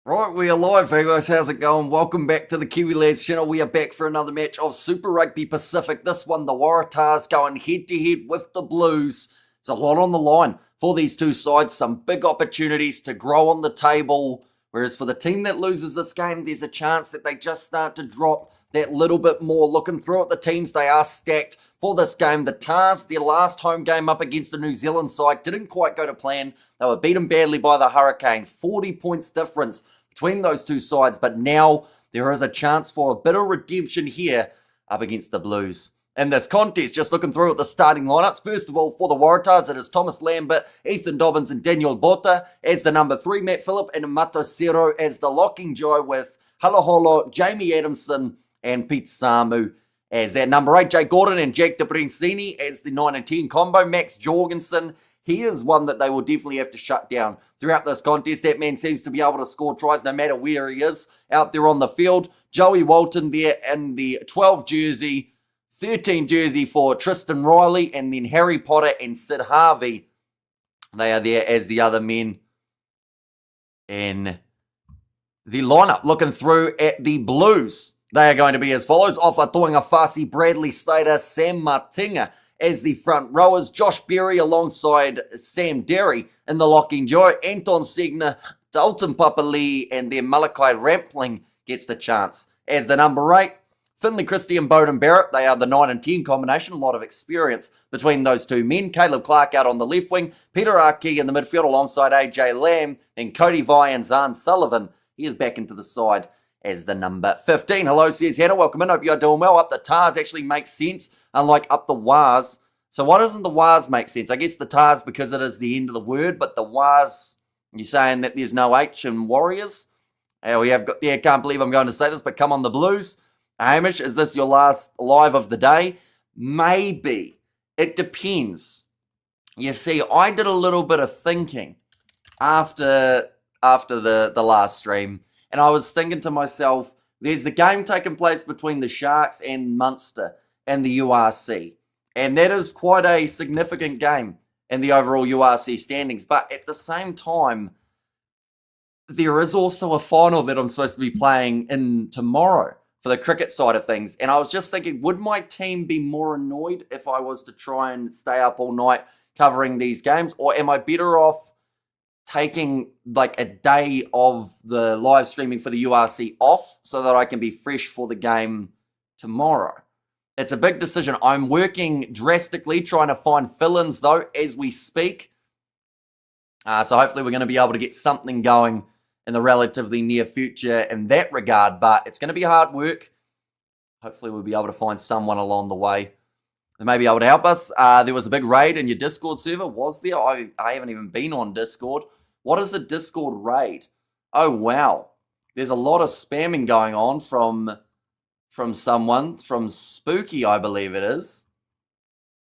Right, we are live, guys. How's it going? Welcome back to the Kiwi Lads channel. We are back for another match of Super Rugby Pacific. This one, the Waratahs going head-to-head with the Blues. There's a lot on the line for these two sides. Some big opportunities to grow on the table. Whereas for the team that loses this game, there's a chance that they just start to drop that little bit more. Looking through at the teams, they are stacked for this game. The Tars, their last home game up against the New Zealand side, didn't quite go to plan. They were beaten badly by the Hurricanes. 40 points difference between those two sides, but now there is a chance for a bit of redemption here up against the Blues. In this contest, just looking through at the starting lineups, first of all, for the Waratahs, it is Thomas Lambert, Ethan Dobbins, and Daniel Bota as the number 3, Matt Phillip, and Matosero as the locking jaw with Halaholo, Jamie Adamson, and Pete Samu as that number 8, Jay Gordon and Jack DeBrensini as the 9 and 10 combo, Max Jorgensen. He is one that they will definitely have to shut down throughout this contest. That man seems to be able to score tries no matter where he is out there on the field. Joey Walton there in the 12 jersey, 13 jersey for Tristan Riley, and then Harry Potter and Sid Harvey. They are there as the other men in the lineup. Looking through at the Blues, they are going to be as follows. Ofa Toingafasi, Bradley Slater, Sam Martinga as the front rowers, Josh Berry alongside Sam Derry in the locking jaw, Anton Segner, Dalton Papali, and then Malachi Rampling gets the chance as the number 8. Finley Christie and Bowden Barrett, they are the 9 and 10 combination, a lot of experience between those two men. Caleb Clark out on the left wing, Peter Aki in the midfield alongside AJ Lamb, and Cody Vi and Zahn Sullivan. He is back into the side as the number 15. Hello, says Hannah. Welcome in. Hope you're doing well. Up the Tars actually makes sense, unlike up the Wars. So why doesn't the Wars make sense? I guess the Tars because it is the end of the word, but the Wars, you're saying that there's no H in Warriors? We have got, yeah, can't believe I'm going to say this, but come on the Blues. Hamish, is this your last live of the day? Maybe. It depends. You see, I did a little bit of thinking after the last stream, and I was thinking to myself, there's the game taking place between the Sharks and Munster and the URC. And that is quite a significant game in the overall URC standings. But at the same time, there is also a final that I'm supposed to be playing in tomorrow for the cricket side of things. And I was just thinking, would my team be more annoyed if I was to try and stay up all night covering these games? Or am I better off taking like a day of the live streaming for the URC off so that I can be fresh for the game tomorrow? It's a big decision. I'm working drastically trying to find fill-ins though as we speak. So hopefully we're going to be able to get something going in the relatively near future in that regard, but it's going to be hard work. Hopefully we'll be able to find someone along the way that may be able to help us. There was a big raid in your Discord server, was there? I haven't even been on Discord. What is a Discord raid? Oh, wow. There's a lot of spamming going on from someone, from Spooky, I believe it is.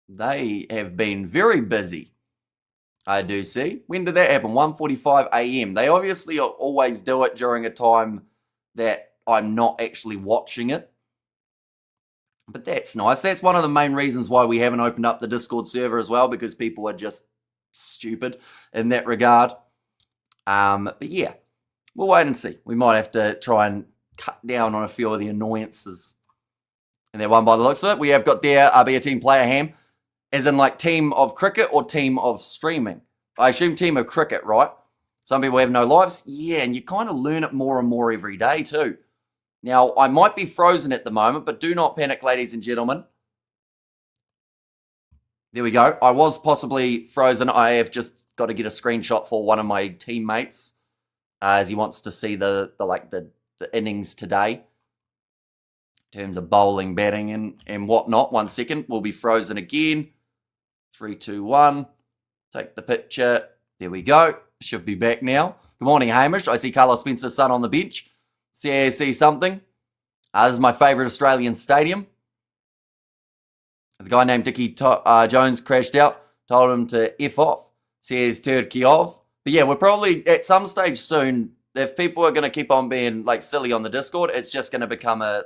They have been very busy. I do see. When did that happen? 1:45 a.m. They obviously always do it during a time that I'm not actually watching it. But that's nice. That's one of the main reasons why we haven't opened up the Discord server as well, because people are just stupid in that regard. But yeah, we'll wait and see. We might have to try and cut down on a few of the annoyances. And that one, by the looks of it, we have got there, be a team player ham, as in like team of cricket or team of streaming. I assume team of cricket, right? Some people have no lives. Yeah, and you kind of learn it more and more every day too. Now, I might be frozen at the moment, but do not panic, ladies and gentlemen. There we go. I was possibly frozen. I have just got to get a screenshot for one of my teammates as he wants to see the innings today in terms of bowling, batting, and whatnot. 1 second. We'll be frozen again. 3, 2, 1. Take the picture. There we go. Should be back now. Good morning, Hamish. I see Carlos Spencer's son on the bench. See something. This is my favourite Australian stadium. The guy named Dickie Jones crashed out, told him to F off. Says Turkeyov. But yeah, we're probably at some stage soon, if people are going to keep on being like silly on the Discord, it's just going to become a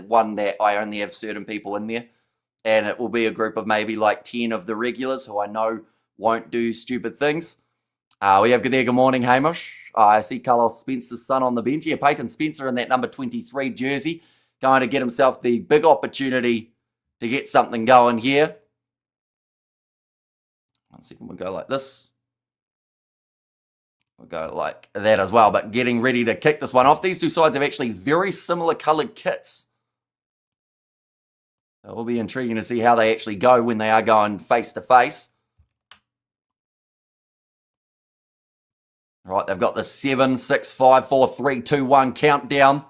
one that I only have certain people in there. And it will be a group of maybe like 10 of the regulars who I know won't do stupid things. We have good morning, Hamish. I see Carlos Spencer's son on the bench here. Peyton Spencer in that number 23 jersey, going to get himself the big opportunity to get something going here. 1 second, we'll go like this. We'll go like that as well, but getting ready to kick this one off. These two sides have actually very similar coloured kits. It will be intriguing to see how they actually go when they are going face to face. Right, they've got the 7, 6, 5, 4, 3, 2, 1 countdown.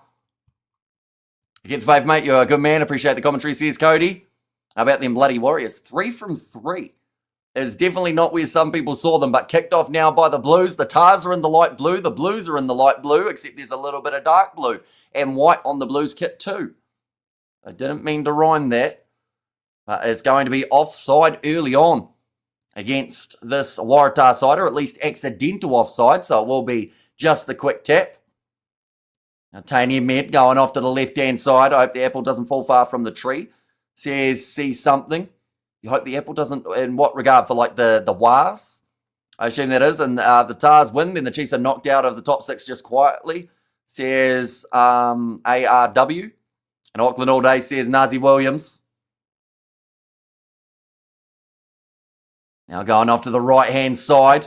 Get the faith, mate. You're a good man. Appreciate the commentary, says Cody. How about them bloody Warriors? 3 from 3 is definitely not where some people saw them, but kicked off now by the Blues. The Tars are in the light blue. The Blues are in the light blue, except there's a little bit of dark blue and white on the Blues kit too. I didn't mean to rhyme that, but it's going to be offside early on against this Waratah side, or at least accidental offside, so it will be just the quick tap. Now, Tanya Med going off to the left-hand side. I hope the apple doesn't fall far from the tree. Says, see something. You hope the apple doesn't, in what regard, for like the Wars? I assume that is, and the Tars win, then the Chiefs are knocked out of the top 6 just quietly. Says ARW. And Auckland all day says Nazi Williams. Now going off to the right-hand side.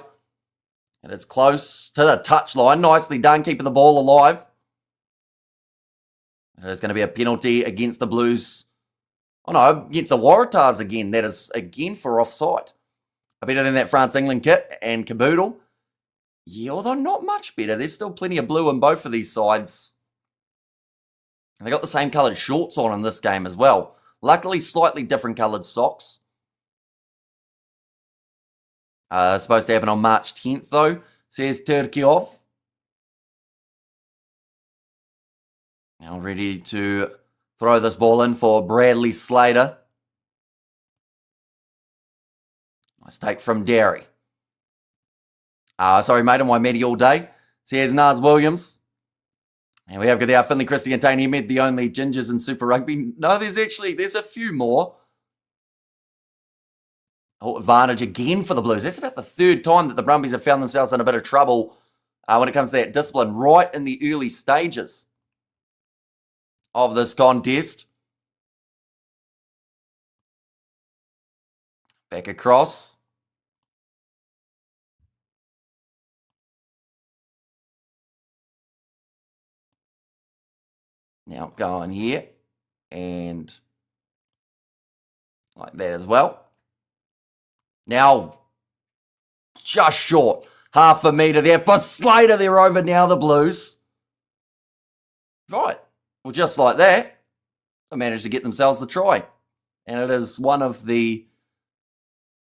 And it's close to the touchline. Nicely done, keeping the ball alive. There's going to be a penalty against the Blues. Oh no, against the Waratahs again. That is again for offside. Better than that France-England kit and caboodle. Yeah, although not much better. There's still plenty of blue in both of these sides. And they got the same coloured shorts on in this game as well. Luckily, slightly different coloured socks. Supposed to happen on March 10th, though, says Turkiov. Now ready to throw this ball in for Bradley Slater. Nice take from Derry. Sorry, mate, I'm my Matty all day. Says Nars Williams. And we have got there Finley, Christie, and Tony Ahmed, the only gingers in Super Rugby. No, there's a few more. Oh, advantage again for the Blues. That's about the third time that the Brumbies have found themselves in a bit of trouble when it comes to that discipline right in the early stages of this contest. Back across. Now going here and like that as well. Now, just short. Half a metre there for Slater. They're over now, the Blues. Right. Well, just like that, they managed to get themselves the try. And it is one of the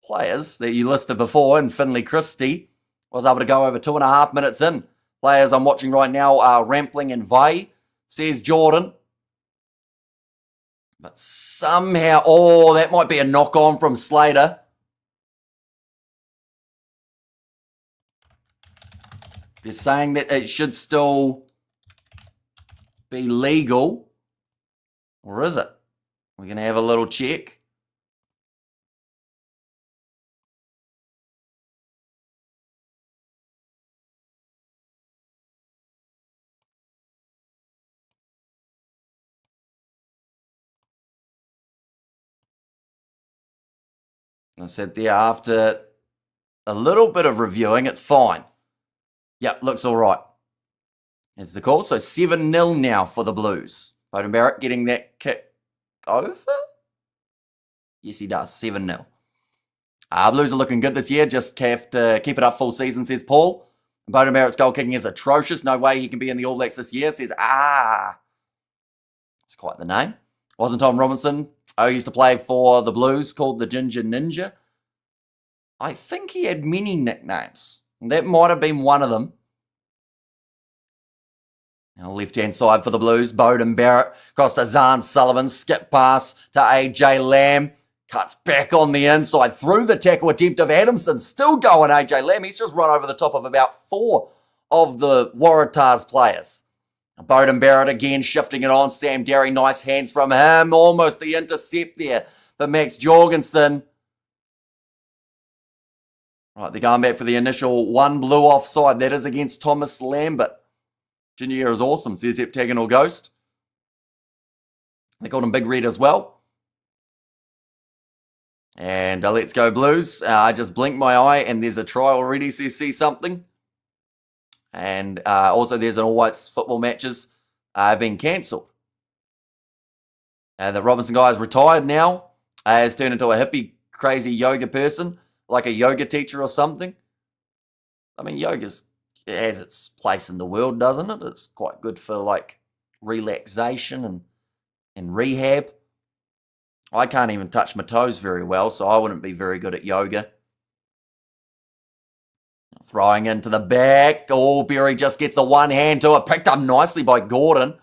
players that you listed before, and Finley Christie was able to go over 2.5 minutes in. Players I'm watching right now are Rampling and Vai, says Jordan. But somehow, that might be a knock-on from Slater. They're saying that it should still be legal. Or is it? We're going to have a little check. I said there, after a little bit of reviewing, it's fine. Yep, looks all right. It's the call. So 7-0 now for the Blues. Bowden Barrett getting that kick over? Yes, he does. 7-0. Blues are looking good this year. Just have to keep it up full season, says Paul. Bowden Barrett's goal kicking is atrocious. No way he can be in the All Blacks this year, says It's quite the name. Wasn't Tom Robinson, who used to play for the Blues, called the Ginger Ninja? I think he had many nicknames. That might have been one of them. Now left-hand side for the Blues. Bowden Barrett across to Zahn Sullivan. Skip pass to AJ Lamb. Cuts back on the inside through the tackle attempt of Adamson. Still going, AJ Lamb. He's just run over the top of about 4 of the Waratahs players. Bowden Barrett again shifting it on. Sam Derry, nice hands from him. Almost the intercept there for Max Jorgensen. Right, they're going back for the initial one blue offside. That is against Thomas Lambert. Ginger is awesome, says Heptagonal Ghost. They called him Big Red as well. And let's go Blues. I just blinked my eye and there's a try already, says See Something. And also there's an All Whites football matches being cancelled. The Robinson guy is retired now. Has turned into a hippie, crazy yoga person, like a yoga teacher or something. I mean, yoga has its place in the world, doesn't it? It's quite good for like relaxation and rehab. I can't even touch my toes very well, so I wouldn't be very good at yoga. Throwing into the back. Oh, Berry just gets the one hand to it. Picked up nicely by Gordon.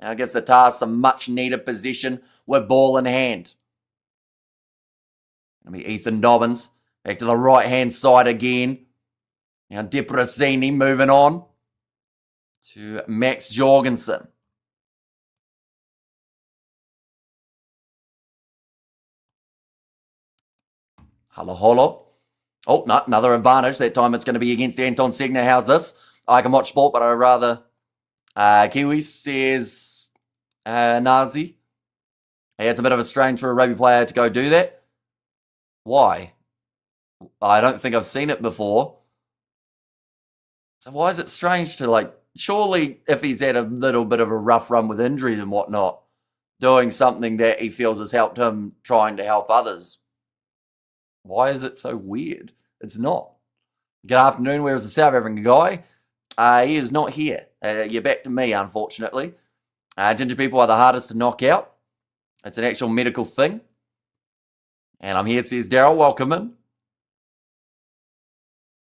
Now gives the Tahs some much needed position with ball in hand. It'll be Ethan Dobbins. Back to the right hand side again. Now Deprasini moving on to Max Jorgensen. Holo. Oh, no, another advantage. That time it's going to be against Anton Segner. How's this? I can watch sport, but I'd rather... Kiwi says Nazi. Hey, it's a bit of a strange for a rugby player to go do that. Why? I don't think I've seen it before. So why is it strange to, like, surely if he's had a little bit of a rough run with injuries and whatnot, doing something that he feels has helped him trying to help others, why is it so weird? It's not. Good afternoon, where's the South African guy? He is not here. You're back to me, unfortunately. Ginger people are the hardest to knock out. It's an actual medical thing. And I'm here, says Daryl. Welcome in.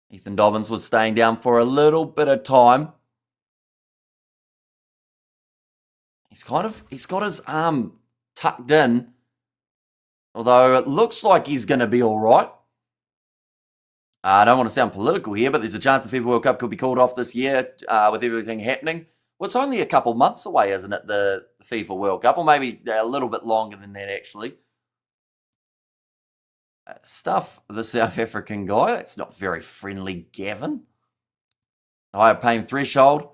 Ethan Dobbins was staying down for a little bit of time. He's got his arm tucked in. Although it looks like he's going to be all right. I don't want to sound political here, but there's a chance the FIFA World Cup could be called off this year with everything happening. Well, it's only a couple months away, isn't it, the FIFA World Cup? Or maybe a little bit longer than that, actually. Stuff the South African guy. It's not very friendly, Gavin. Higher pain threshold.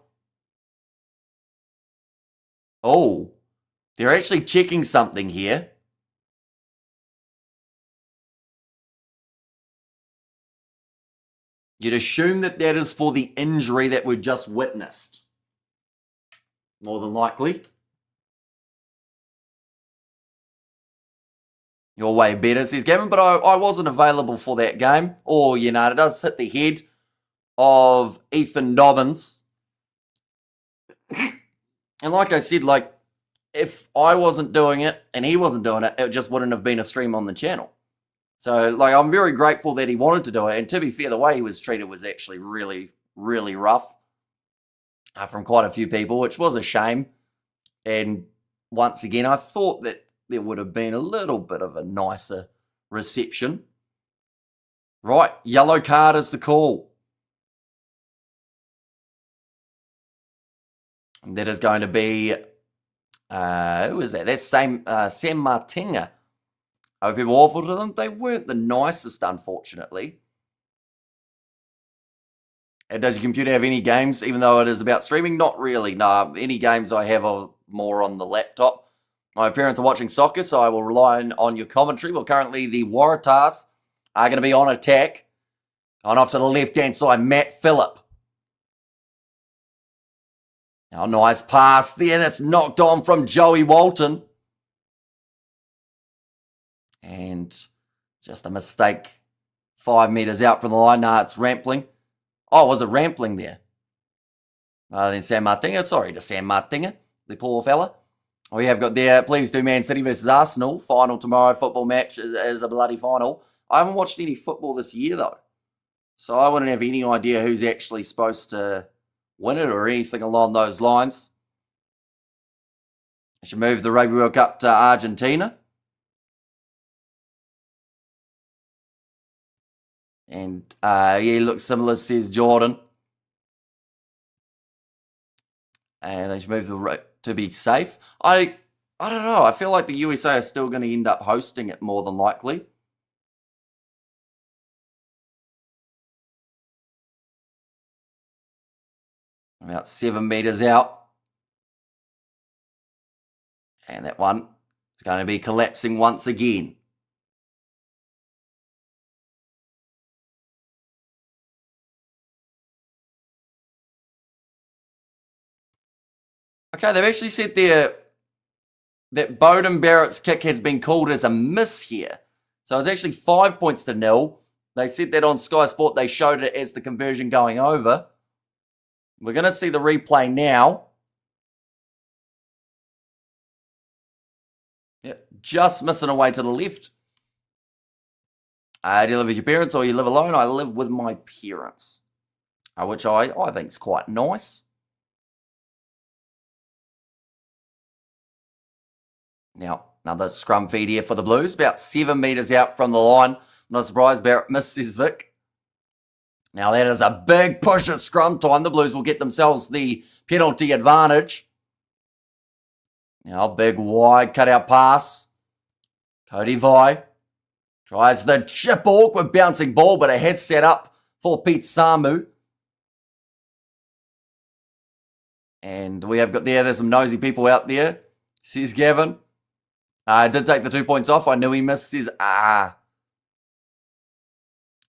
Oh, they're actually checking something here. You'd assume that that is for the injury that we've just witnessed. More than likely. You're way better, says Gavin, but I wasn't available for that game. Or, you know, it does hit the head of Ethan Dobbins. And like I said, like, if I wasn't doing it and he wasn't doing it, it just wouldn't have been a stream on the channel. So, like, I'm very grateful that he wanted to do it. And to be fair, the way he was treated was actually really, really rough from quite a few people, which was a shame. And once again, I thought that there would have been a little bit of a nicer reception. Right, yellow card is the call. And that is going to be, who is that? That's Sam Martinga. Are people awful to them? They weren't the nicest, unfortunately. And does your computer have any games, even though it is about streaming? Not really, no. Any games I have are more on the laptop. My parents are watching soccer, so I will rely on your commentary. Well, currently the Waratahs are going to be on attack. On off to the left-hand side, Matt Phillip. Now, nice pass there. That's knocked on from Joey Walton. And just a mistake. 5 meters out from the line. Nah, it's Rampling. Oh, was it Rampling there? Then Sam Martinga. Sorry to Sam Martinga, the poor fella. We have got there, please do Man City versus Arsenal. Final tomorrow, football match is a bloody final. I haven't watched any football this year, though. So I wouldn't have any idea who's actually supposed to win it or anything along those lines. I should move the Rugby World Cup to Argentina. And, yeah, he looks similar, says Jordan. And they should move the to be safe. I don't know. I feel like the USA are still going to end up hosting it more than likely. About 7 metres out. And that one is going to be collapsing once again. Okay, they've actually said there that Beauden Barrett's kick has been called as a miss here. So it's actually 5 points to 0. They said that on Sky Sport. They showed it as the conversion going over. We're going to see the replay now. Yep, just missing away to the left. Do you live with your parents or you live alone? I live with my parents, which I think is quite nice. Now, another scrum feed here for the Blues. About 7 metres out from the line. Not surprised Barrett misses Vic. Now, that is a big push at scrum time. The Blues will get themselves the penalty advantage. Now, big wide cutout pass. Cody Vai tries the chip, awkward bouncing ball, but it has set up for Pete Samu. And we have got there's some nosy people out there, says Gavin. I did take the 2 points off. I knew he missed. Says,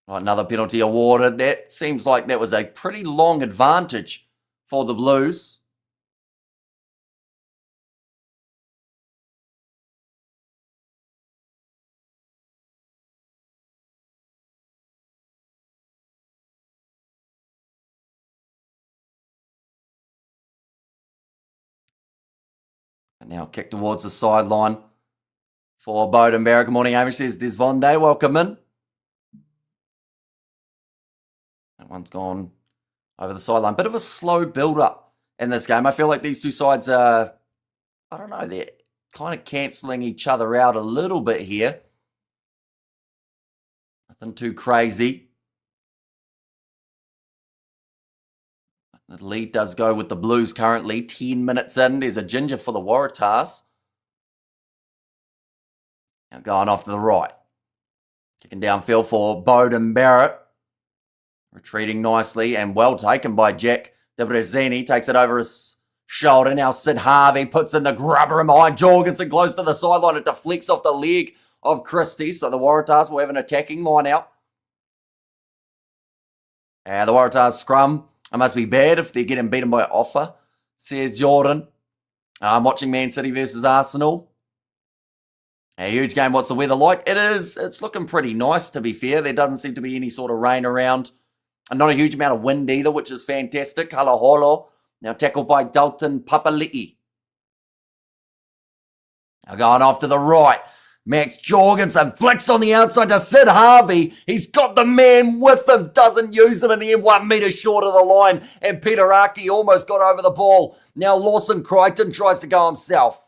Another penalty awarded. That seems like that was a pretty long advantage for the Blues. And now kick towards the sideline for Beauden Barrett. Good morning, Amish. Says there's Vonday. Welcome in. That one's gone over the sideline. Bit of a slow build-up in this game. I feel like these two sides are, I don't know, they're kind of cancelling each other out a little bit here. Nothing too crazy. The lead does go with the Blues currently. 10 minutes in. There's a ginger for the Waratahs. Now going off to the right. Kicking downfield for Beauden Barrett. Retreating nicely and well taken by Jack Debrezini. Takes it over his shoulder. Now Sid Harvey puts in the grubber in behind Jorgensen. Close to the sideline. It deflects off the leg of Christie. So the Waratahs will have an attacking line out. And the Waratahs scrum. It must be bad if they're getting beaten by Offa, says Jordan. I'm watching Man City versus Arsenal. A huge game. What's the weather like? It's looking pretty nice, to be fair. There doesn't seem to be any sort of rain around. And not a huge amount of wind either, which is fantastic. Halaholo. Now tackled by Dalton Papali'i. Now going off to the right. Max Jorgensen flicks on the outside to Sid Harvey. He's got the man with him. Doesn't use him in the end. 1 metre short of the line. And Peter Aki almost got over the ball. Now Lawson Crichton tries to go himself.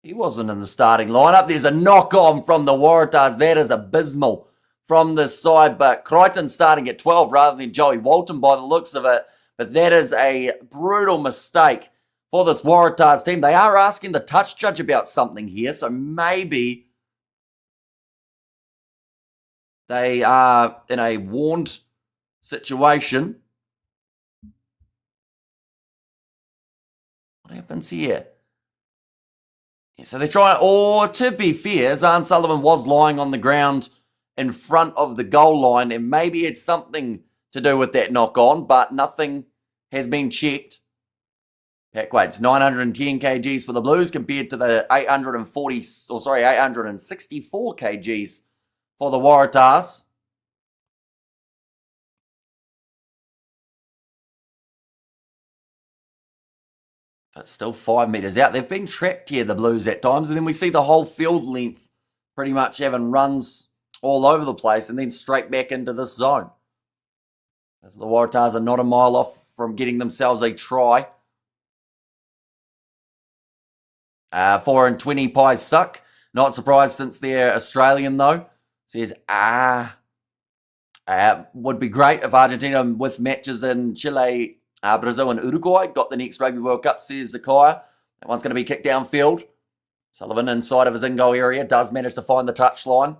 He wasn't in the starting lineup. There's a knock-on from the Waratahs. That is abysmal from this side. But Crichton's starting at 12 rather than Joey Walton by the looks of it. But that is a brutal mistake for this Waratahs team. They are asking the touch judge about something here, so maybe they are in a warned situation. What happens here? Yeah, so they're trying, or to be fair, Zahn Sullivan was lying on the ground in front of the goal line, and maybe it's something to do with that knock-on, but nothing has been checked. Pack weight's 910 kgs for the Blues compared to the 864 kgs for the Waratahs. But still 5 metres out. They've been trapped here, the Blues, at times. And then we see the whole field length pretty much having runs all over the place and then straight back into this zone. As the Waratahs are not a mile off from getting themselves a try. 4 and 20 pies suck. Not surprised since they're Australian though. Says, would be great if Argentina with matches in Chile, Brazil and Uruguay got the next Rugby World Cup, says Zakaya. That one's going to be kicked downfield. Sullivan inside of his in-goal area does manage to find the touchline.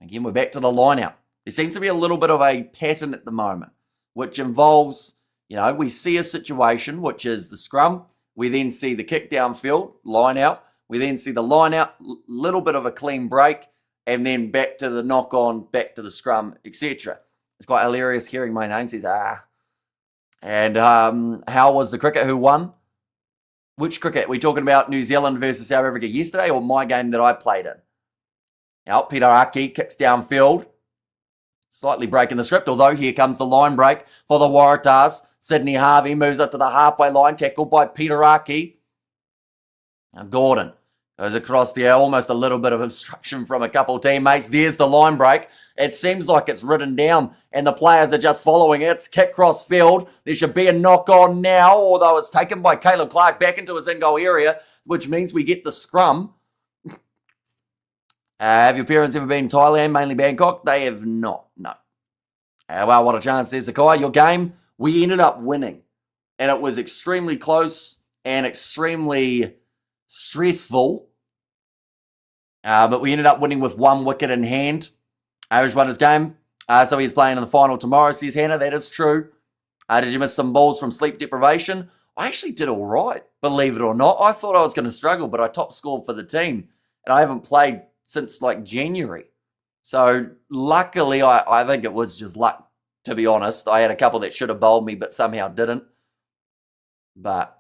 Again, we're back to the line out. There seems to be a little bit of a pattern at the moment. which involves, we see a situation, which is the scrum. We then see the kick downfield, line out. We then see the line out, little bit of a clean break, and then back to the knock on, back to the scrum, etc. It's quite hilarious hearing my name. Says, And how was the cricket? Who won? Which cricket? Are we talking about New Zealand versus South Africa yesterday or my game that I played in? Now, Peter Aki kicks downfield. Slightly breaking the script, although here comes the line break for the Waratahs. Sydney Harvey moves up to the halfway line, tackled by Peter Aki. Now Gordon goes across there, almost a little bit of obstruction from a couple teammates. There's the line break. It seems like it's written down and the players are just following it. It's kick cross field. There should be a knock on now, although it's taken by Caleb Clark back into his in-goal area, which means we get the scrum. Have your parents ever been in Thailand, mainly Bangkok? They have not, no. Well, what a chance, says Zakai. Your game, we ended up winning. And it was extremely close and extremely stressful. But we ended up winning with 1 wicket in hand. Irish won his game. So he's playing in the final tomorrow, says Hannah. That is true. Did you miss some balls from sleep deprivation? I actually did all right, believe it or not. I thought I was going to struggle, but I top scored for the team. And I haven't played since like January. So luckily, I think it was just luck, to be honest. I had a couple that should have bowled me, but somehow didn't. But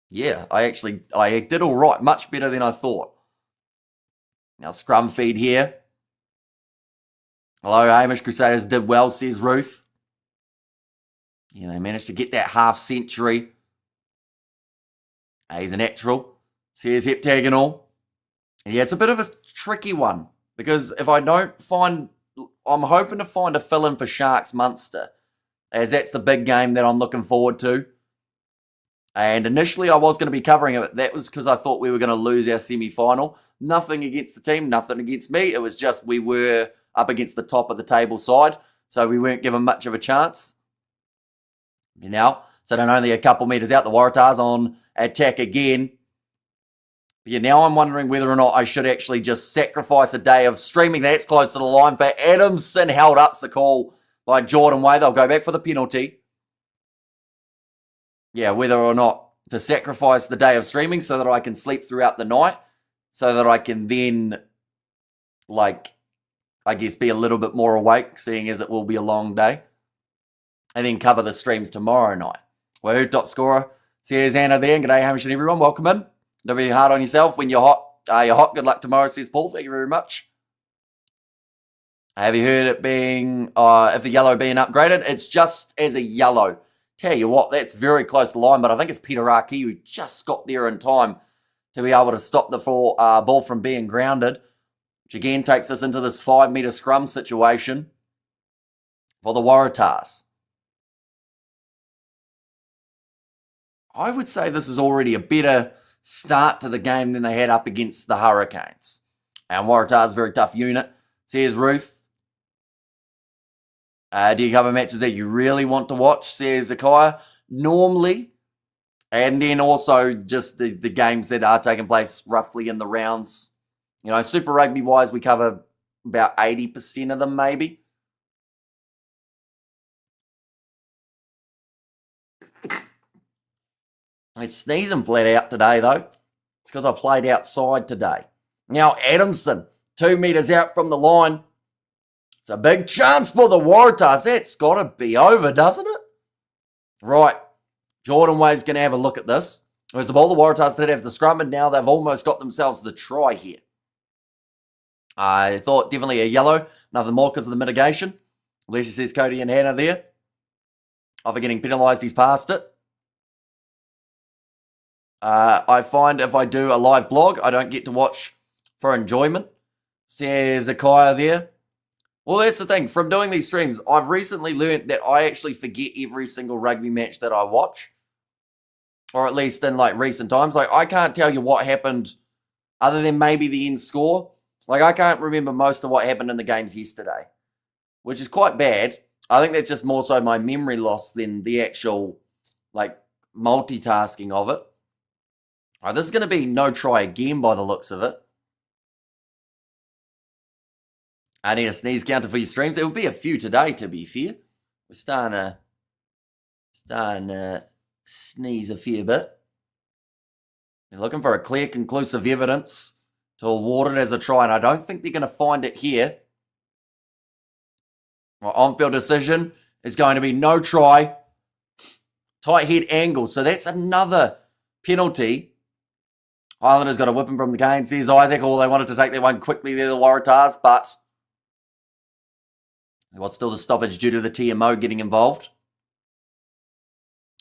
yeah, I did all right, much better than I thought. Now scrum feed here. Hello, Hamish Crusaders did well, says Ruth. Yeah, they managed to get that half century. He's a natural, says Heptagonal. Yeah, it's a bit of a tricky one because if I don't find, I'm hoping to find a fill-in for Sharks Munster, as that's the big game that I'm looking forward to. And initially I was going to be covering it. That was because I thought we were going to lose our semi-final. Nothing against the team, nothing against me. It was just we were up against the top of the table side, so we weren't given much of a chance. So then only a couple metres out, the Waratahs on attack again. Yeah, now I'm wondering whether or not I should actually just sacrifice a day of streaming. That's close to the line, but Adamson held up the call by Jordan Way. They'll go back for the penalty. Yeah, whether or not to sacrifice the day of streaming so that I can sleep throughout the night, so that I can then, I guess, be a little bit more awake, seeing as it will be a long day, and then cover the streams tomorrow night. Well, dot scorer says Anna there, and g'day Hamish and everyone, welcome in. Don't be hard on yourself when you're hot. You're hot. Good luck tomorrow, says Paul. Thank you very much. Have you heard it being, if the yellow being upgraded? It's just as a yellow. Tell you what, that's very close to the line, but I think it's Peter Aki who just got there in time to be able to stop the ball from being grounded, which again takes us into this 5-metre scrum situation for the Waratahs. I would say this is already a better start to the game than they had up against the Hurricanes. And Waratahs, very tough unit. Says Ruth. Do you cover matches that you really want to watch? Says Zakiah. Normally. And then also just the games that are taking place roughly in the rounds. Super Rugby wise, we cover about 80% of them maybe. It's sneezing flat out today, though. It's because I played outside today. Now, Adamson, 2 metres out from the line. It's a big chance for the Waratahs. That's got to be over, doesn't it? Right. Jordan Way's going to have a look at this. Whereas the ball, the Waratahs did have the scrum, and now they've almost got themselves the try here. I thought definitely a yellow. Nothing more because of the mitigation. Alicia says Cody and Hannah there. After getting penalised, he's passed it. I find if I do a live blog, I don't get to watch for enjoyment. Says Zakiah there. Well, that's the thing. From doing these streams, I've recently learned that I actually forget every single rugby match that I watch. Or at least in recent times. I can't tell you what happened other than maybe the end score. I can't remember most of what happened in the games yesterday. Which is quite bad. I think that's just more so my memory loss than the actual, multitasking of it. Alright, this is going to be no try again by the looks of it. I need a sneeze counter for your streams. It will be a few today, to be fair. We're starting to sneeze a fair bit. They're looking for a clear, conclusive evidence to award it as a try, and I don't think they're going to find it here. Well, on-field decision is going to be no try. Tight head angle, so that's another penalty. Islanders got a whipping from the game, says Isaac. They wanted to take their one quickly there, the Waratahs, but there was still the stoppage due to the TMO getting involved.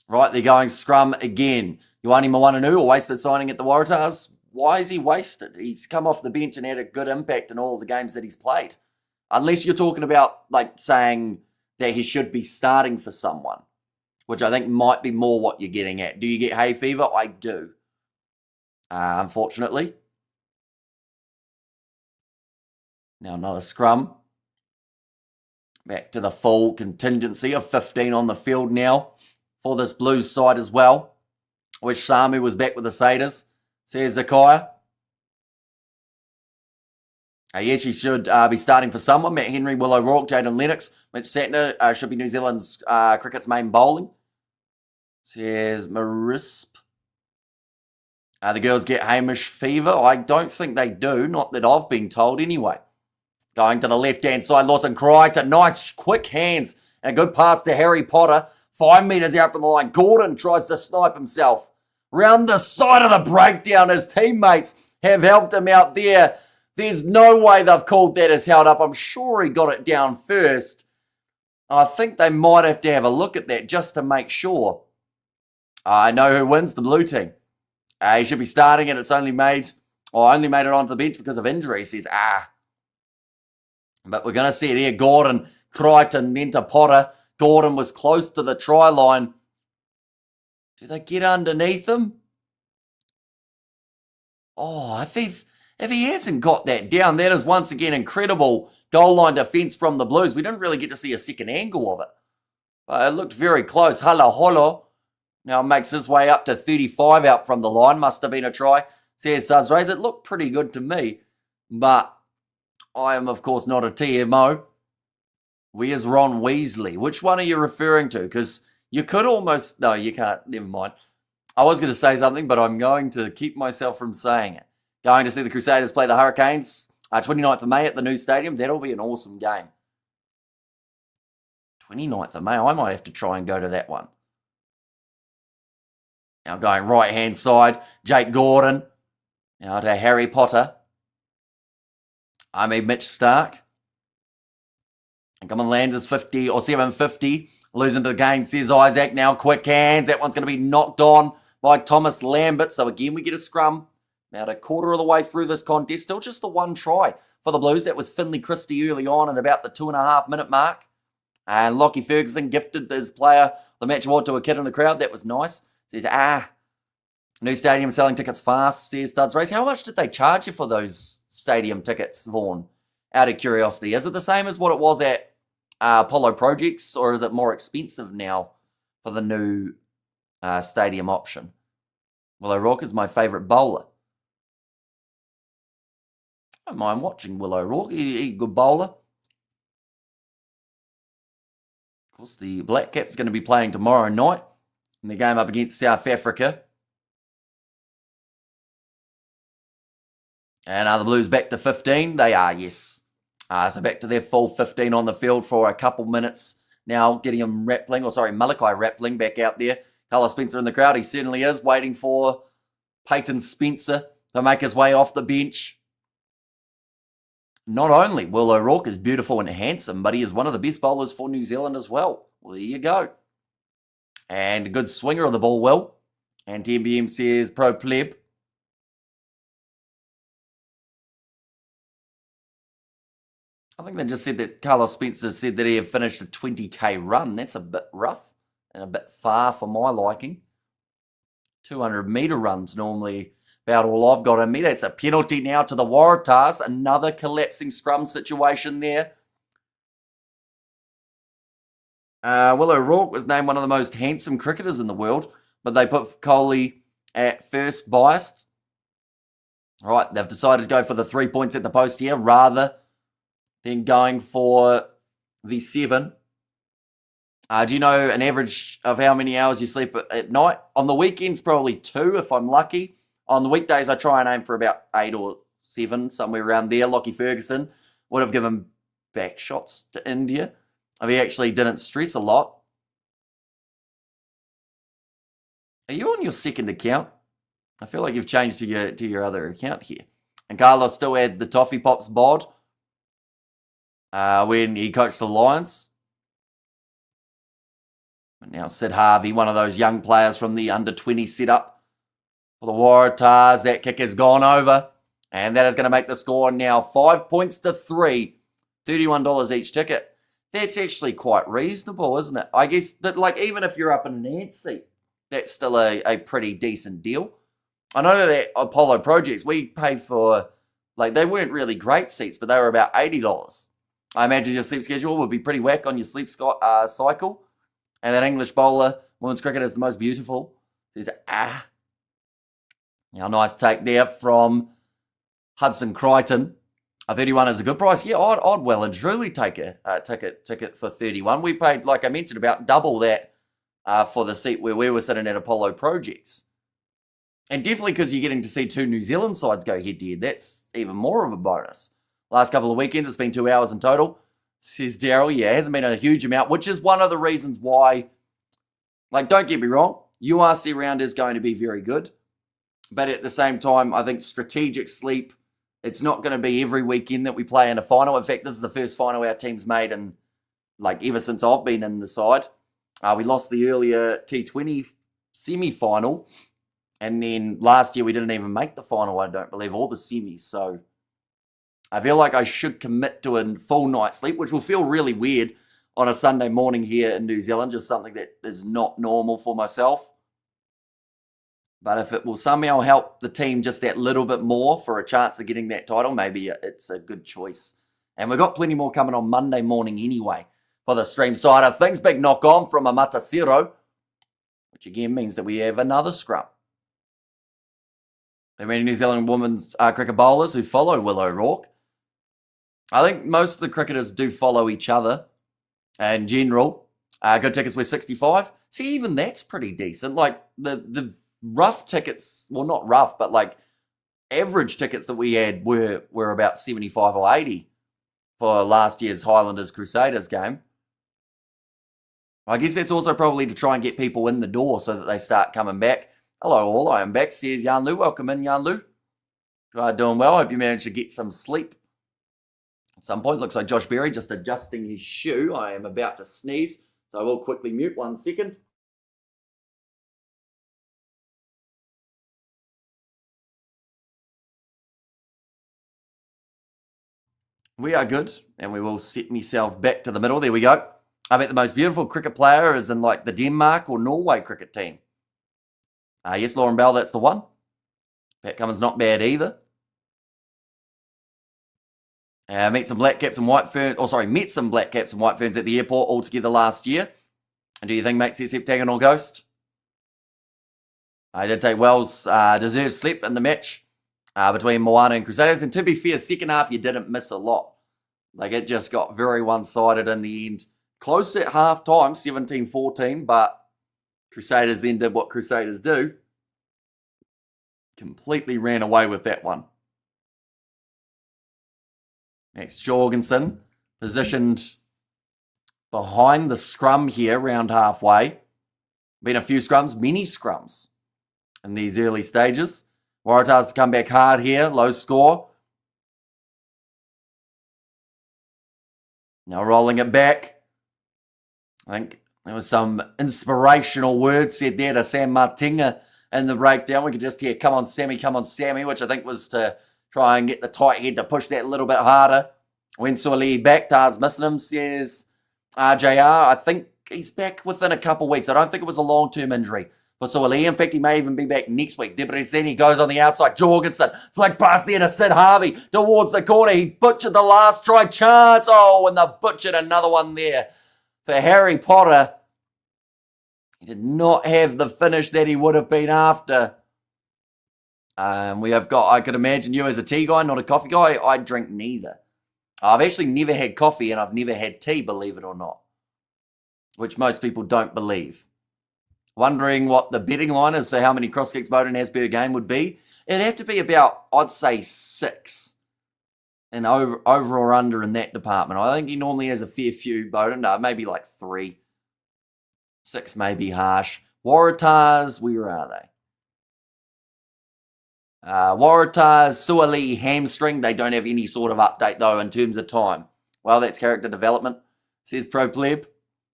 Right, they're going scrum again. Ioane Moananu, a wasted signing at the Waratahs. Why is he wasted? He's come off the bench and had a good impact in all the games that he's played. Unless you're talking about, like, saying that he should be starting for someone, which I think might be more what you're getting at. Do you get hay fever? I do. Unfortunately. Now another scrum. Back to the full contingency of 15 on the field now for this Blues side as well. I wish Samu was back with the Satyrs, says Zakaya. Yes, he should be starting for someone. Matt Henry, Will O'Rourke, Jaden Lennox, Mitch Satner should be New Zealand's cricket's main bowling, says Marisp. The girls get Hamish fever. I don't think they do, not that I've been told anyway. Going to the left-hand side, Lawson Crichton, nice quick hands and a good pass to Harry Potter. 5 metres out from the line. Gordon tries to snipe himself. Round the side of the breakdown, his teammates have helped him out there. There's no way they've called that as held up. I'm sure he got it down first. I think they might have to have a look at that just to make sure. I know who wins, the blue team. He should be starting and it's only made it onto the bench because of injury. He says, But we're going to see it here. Gordon, Crichton, then to Potter. Gordon was close to the try line. Do they get underneath him? If he hasn't got that down, that is once again incredible goal line defence from the Blues. We didn't really get to see a second angle of it. It looked very close. Hala Holo now makes his way up to 35 out from the line. Must have been a try. Says Suds Rays. It looked pretty good to me. But I am, of course, not a TMO. Where's Ron Weasley? Which one are you referring to? Because you could almost... No, you can't. Never mind. I was going to say something, but I'm going to keep myself from saying it. Going to see the Crusaders play the Hurricanes 29th of May at the new stadium. That'll be an awesome game. 29th of May. I might have to try and go to that one. Now going right-hand side. Jake Gordon. Now to Harry Potter. I mean Mitch Stark. And come on, Landers 50 or 750. Losing to the game, says Isaac. Now quick hands. That one's going to be knocked on by Thomas Lambert. So again, we get a scrum. About a quarter of the way through this contest. Still just the one try for the Blues. That was Finley Christie early on at about the 2.5 minute mark. And Lockie Ferguson gifted his player the match award to a kid in the crowd. That was nice. Says, new stadium selling tickets fast, says Studs Race. How much did they charge you for those stadium tickets, Vaughan? Out of curiosity. Is it the same as what it was at Apollo Projects, or is it more expensive now for the new stadium option? Will O'Rourke is my favourite bowler. I don't mind watching Will O'Rourke. He's a good bowler. Of course, the Black Caps going to be playing tomorrow night in the game up against South Africa. And are the Blues back to 15? They are, yes. So back to their full 15 on the field for a couple minutes now. Malachi Rappling back out there. Carlos Spencer in the crowd. He certainly is waiting for Peyton Spencer to make his way off the bench. Not only Will O'Rourke is beautiful and handsome, but he is one of the best bowlers for New Zealand as well. Well, there you go. And a good swinger of the ball, Will. And TMBM says pro pleb. I think they just said that Carlos Spencer said that he had finished a 20k run. That's a bit rough and a bit far for my liking. 200 metre runs normally about all I've got in me. That's a penalty now to the Waratahs. Another collapsing scrum situation there. Will O'Rourke was named one of the most handsome cricketers in the world, but they put Coley at first biased. All right, they've decided to go for the 3 points at the post here rather than going for the 7. Do you know an average of how many hours you sleep at night? On the weekends, probably 2 if I'm lucky. On the weekdays, I try and aim for about 8 or 7, somewhere around there. Lockie Ferguson would have given back shots to India if he actually didn't stress a lot. Are you on your second account? I feel like you've changed to your other account here. And Carlos still had the Toffee Pops bod when he coached the Lions. And now Sid Harvey, one of those young players from the under-20 setup for the Waratahs. That kick has gone over. And that is going to make the score now 5 points to 3. $31 each ticket. That's actually quite reasonable, isn't it? I guess that, like, even if you're up in an ant seat, that's still a pretty decent deal. I know that Apollo Projects, we paid for, like, they weren't really great seats, but they were about $80. I imagine your sleep schedule would be pretty whack on your sleep cycle. And that English bowler, women's cricket, is the most beautiful. Says, Now, nice take there from Hudson Crichton. 31 is a good price. Yeah, I'd well and truly take a ticket for 31. We paid, like I mentioned, about double that for the seat where we were sitting at Apollo Projects. And definitely because you're getting to see 2 New Zealand sides go head-to-head. That's even more of a bonus. Last couple of weekends, it's been 2 hours in total. Says Daryl, yeah, it hasn't been a huge amount, which is one of the reasons why, like, don't get me wrong, URC round is going to be very good. But at the same time, I think strategic sleep, it's not going to be every weekend that we play in a final. In fact, this is the first final our team's made in, like, ever since I've been in the side. We lost the earlier T20 semi-final. And then last year, we didn't even make the final, I don't believe, or the semis. So I feel like I should commit to a full night's sleep, which will feel really weird on a Sunday morning here in New Zealand, just something that is not normal for myself. But if it will somehow help the team just that little bit more for a chance of getting that title, maybe it's a good choice. And we've got plenty more coming on Monday morning anyway for the stream side of things. Big knock on from a Matasiro, which again means that we have another scrum. There are many New Zealand women's cricket bowlers who follow Will O'Rourke. I think most of the cricketers do follow each other in general. Good tickets were 65. See, even that's pretty decent. Like the rough tickets, well, not rough, but like average tickets that we had were about 75 or 80 for last year's Highlanders Crusaders game. I guess that's also probably to try and get people in the door so that they start coming back. Hello all, I am back, says Yanlu. Welcome in, Yanlu. Doing well, hope you managed to get some sleep. At some point, looks like Josh Berry just adjusting his shoe. I am about to sneeze, so I will quickly mute 1 second. We are good, and we will set myself back to the middle. There we go. I bet the most beautiful cricket player is in like the Denmark or Norway cricket team. Yes, Lauren Bell, that's the one. Pat Cummins not bad either. Met some black caps and white ferns. Met some black caps and white ferns at the airport all together last year. And do you think mates get Septagon or Ghost? I did take Wells' deserved sleep in the match between Moana and Crusaders. And to be fair, second half you didn't miss a lot. Like it just got very one-sided in the end. Close at half time, 17-14, but Crusaders then did what Crusaders do. Completely ran away with that one. Max Jorgensen positioned behind the scrum here, round halfway. Been a few scrums, many scrums in these early stages. Waratahs come back hard here, low score. Now rolling it back. I think there was some inspirational words said there to Sam Martinga in the breakdown. We could just hear, come on, Sammy, which I think was to try and get the tight head to push that a little bit harder. When Suoli back, Tars missing him, says RJR. I think he's back within a couple weeks. I don't think it was a long-term injury for Suoli. In fact, he may even be back next week. Debreceni goes on the outside. Jorgensen, flick past there to Sid Harvey towards the corner. He butchered the last try chance. Oh, and they butchered another one there for Harry Potter. He did not have the finish that he would have been after. We have got, I could imagine you as a tea guy, not a coffee guy. I drink neither. I've actually never had coffee and I've never had tea, believe it or not. which most people don't believe. Wondering what the betting line is for how many cross kicks Bowden has per game would be. It'd have to be about, I'd say, 6. And over or under in that department. I think he normally has a fair few, Bowden. Maybe like 3. 6 may be harsh. Waratahs, where are they? Waratahs, Suali, hamstring. They don't have any sort of update, though, in terms of time. Well, that's character development, says Pro Pleb.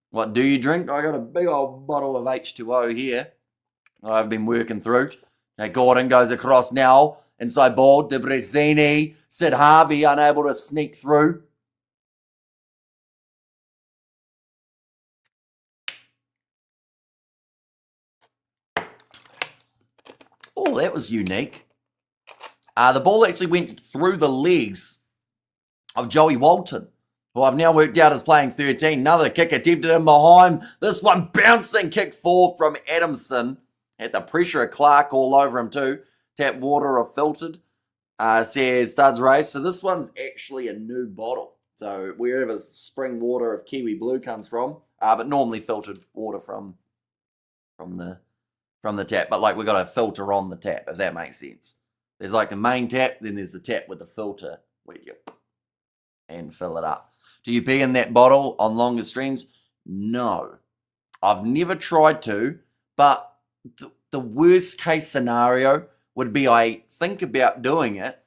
What do you drink? I got a big old bottle of H2O here I've been working through. Now, Gordon goes across now. Inside ball, De Brezini. Sid Harvey unable to sneak through. Oh, that was unique. The ball actually went through the legs of Joey Walton, who I've now worked out is playing 13. Another kick attempted in behind. This one bouncing kick forward from Adamson. Had the pressure of Clark all over him too. Tap water or filtered, says Studs Race. So this one's actually a new bottle. So wherever spring water of Kiwi Blue comes from, but normally filtered water from the tap. But like we've got a filter on the tap, if that makes sense. There's like the main tap, then there's a tap with a filter where you and fill it up. Do you pee in that bottle on longer streams? No. I've never tried to, but the worst case scenario would be I think about doing it,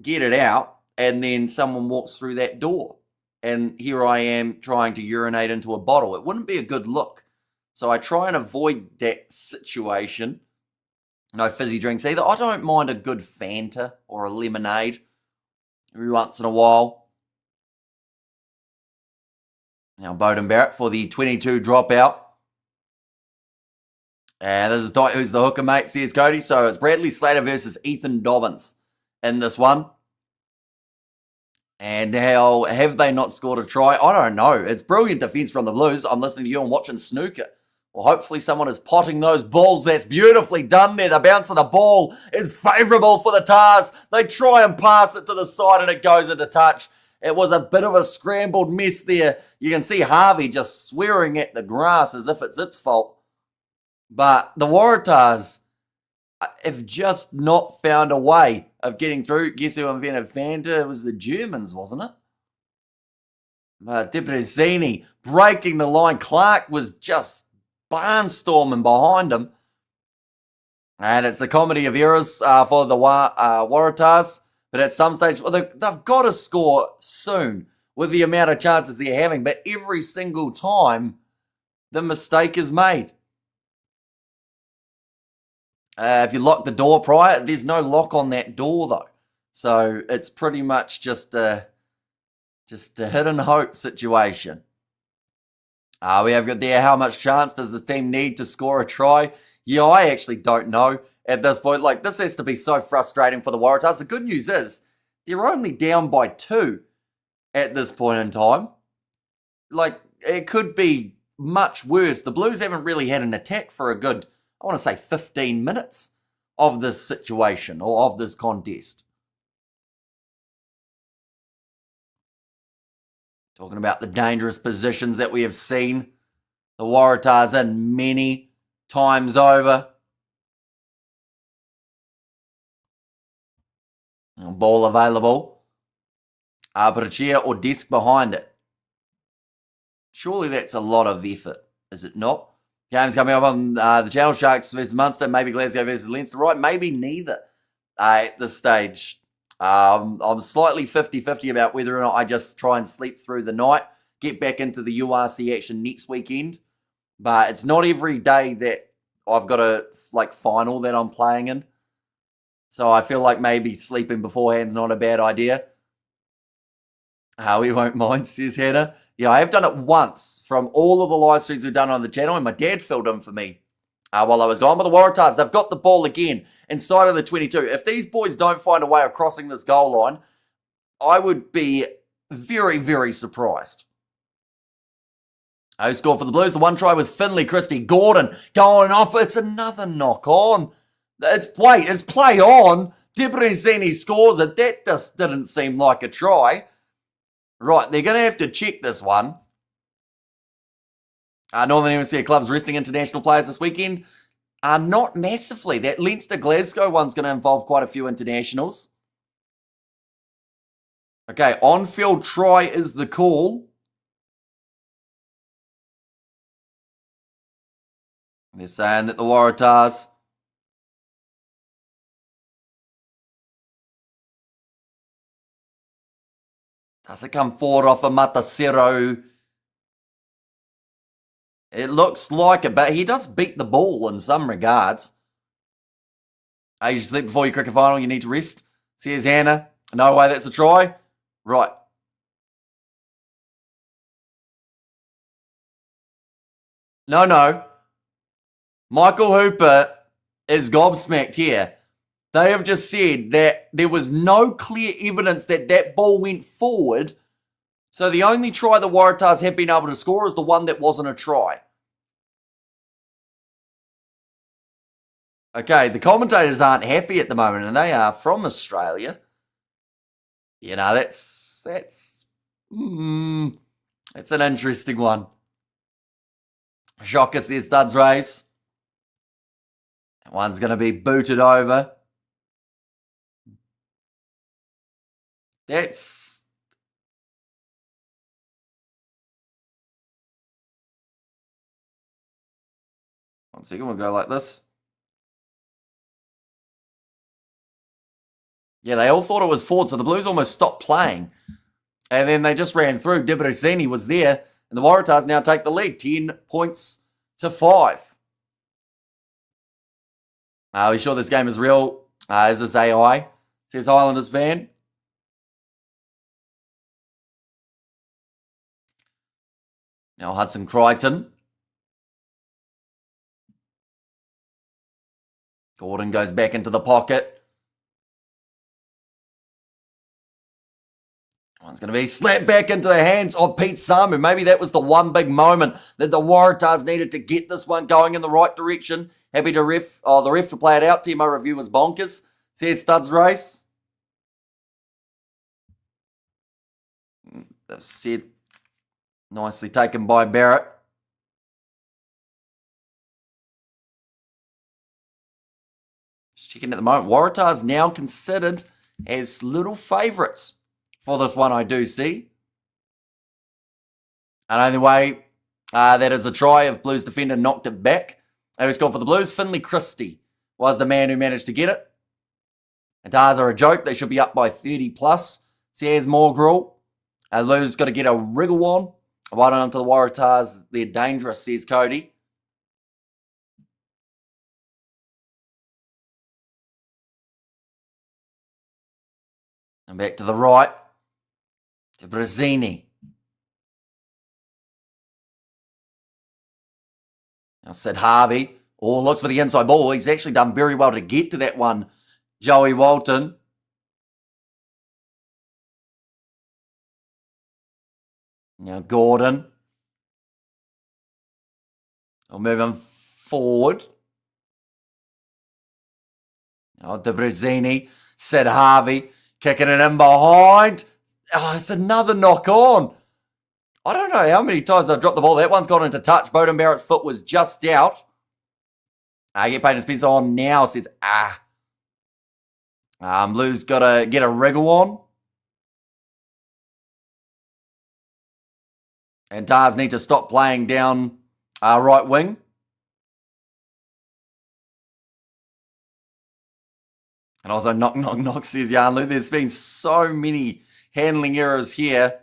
get it out, and then someone walks through that door. And here I am trying to urinate into a bottle. It wouldn't be a good look. So I try and avoid that situation. No fizzy drinks either. I don't mind a good Fanta or a lemonade every once in a while. Now Bowden Barrett for the 22 dropout. And this is who's the hooker, mate, says Cody. So it's Bradley Slater versus Ethan Dobbins in this one. And how have they not scored a try? I don't know. It's brilliant defense from the Blues. I'm listening to you and watching snooker. Well, hopefully someone is potting those balls. That's beautifully done there. The bounce of the ball is favourable for the Tars. They try and pass it to the side and it goes into touch. It was a bit of a scrambled mess there. You can see Harvey just swearing at the grass as if it's its fault. But the Waratahs have just not found a way of getting through. Guess who invented Fanta? It was the Germans, wasn't it? De Brezini breaking the line. Clark was just barnstorming behind him. And it's a comedy of errors for the Waratahs. But at some stage, well, they've got to score soon with the amount of chances they're having. But every single time, the mistake is made. If you lock the door prior, there's no lock on that door, though. So it's pretty much just a hit and hope situation. We have got there, how much chance does the team need to score a try? Yeah, I actually don't know at this point. Like, this has to be so frustrating for the Waratahs. The good news is they're only down by 2 at this point in time. Like, it could be much worse. The Blues haven't really had an attack for a good, I want to say 15 minutes of this situation or of this contest. Talking about the dangerous positions that we have seen the Waratahs in many times over. Ball available. Put a chair or desk behind it. Surely that's a lot of effort, is it not? Games coming up on the Channel, Sharks versus Munster, maybe Glasgow versus Leinster. Right, maybe neither at this stage. I'm slightly 50-50 about whether or not I just try and sleep through the night, get back into the URC action next weekend. But it's not every day that I've got a final that I'm playing in. So I feel like maybe sleeping beforehand is not a bad idea. We won't mind, says Hannah. Yeah, I have done it once from all of the live streams we've done on the channel, and my dad filled in for me while I was gone. But the Waratahs, they've got the ball again inside of the 22. If these boys don't find a way of crossing this goal line, I would be very, very surprised. Who scored for the Blues? The one try was Finley Christie. Gordon going off. It's another knock on. It's play on. De Brezini scores it. That just didn't seem like a try. Right, they're going to have to check this one. Northern Hemisphere clubs resting international players this weekend. Not massively. That Leinster-Glasgow one's going to involve quite a few internationals. Okay, on-field try is the call. They're saying that the Waratahs does it come forward off a Matasero? It looks like it, but he does beat the ball in some regards. You sleep before your cricket final, you need to rest. Says Hannah. No way, that's a try. Right. No. Michael Hooper is gobsmacked here. They have just said that there was no clear evidence that that ball went forward. So the only try the Waratahs have been able to score is the one that wasn't a try. Okay, the commentators aren't happy at the moment, and they are from Australia. You know, that's an interesting one. Shocker says studs race. That one's going to be booted over. That's... One second, we'll go like this. Yeah, they all thought it was forward, so the Blues almost stopped playing. And then they just ran through. Debrasini was there, and the Waratahs now take the lead, 10 points to 5. Are we sure this game is real? Is this AI? Says Highlanders fan. Now Hudson Crichton. Gordon goes back into the pocket. One's going to be slapped back into the hands of Pete Samu. Maybe that was the one big moment that the Waratahs needed to get this one going in the right direction. Happy to the ref to play it out. Timo review was bonkers. Says Studs race. That's said. Nicely taken by Barrett. Just checking at the moment. Waratahs now considered as little favourites for this one, I do see. And only way that is a try of Blues defender knocked it back. And who's gone for the Blues? Finley Christie was the man who managed to get it. And Tars are a joke. They should be up by 30 plus. Says Morgrel. Blues got to get a wriggle on. Right on to the Waratahs. They're dangerous, says Cody. And back to the right. To Brazzini. Now Sid Harvey. Oh, looks for the inside ball. He's actually done very well to get to that one. Joey Walton. Now Gordon. I'll move him forward. Now to Brazzini. Sid Harvey. Kicking it in behind. Oh, it's another knock on. I don't know how many times I've dropped the ball. That one's gone into touch. Bowden Barrett's foot was just out. Get Payton Spencer on now. Says, Blues got to get a wriggle on. And Tars need to stop playing down right wing. And also knock, says Yarnloo. There's been so many handling errors here.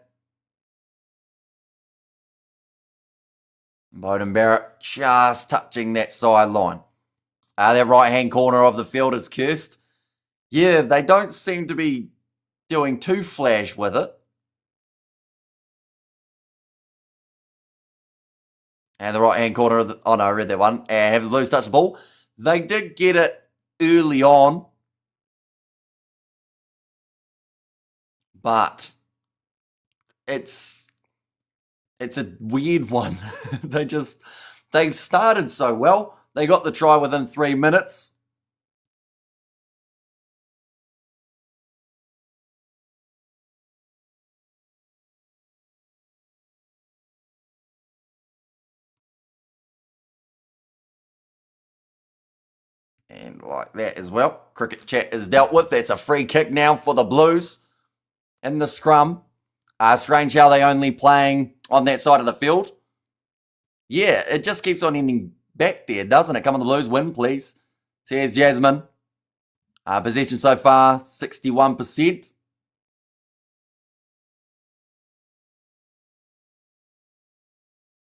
Bowden Barrett just touching that sideline. That right-hand corner of the field is cursed. Yeah, they don't seem to be doing too flash with it. And the right-hand corner of the... Oh, no, I read that one. And have the Blues touch the ball. They did get it early on. But it's a weird one. They've started so well. They got the try within 3 minutes. And like that as well. Cricket chat is dealt with. That's a free kick now for the Blues in the scrum. Strange how they only playing on that side of the field. Yeah, it just keeps on ending back there, doesn't it? Come on, the Blues, win, please. Says Jasmine. Possession so far, 61%.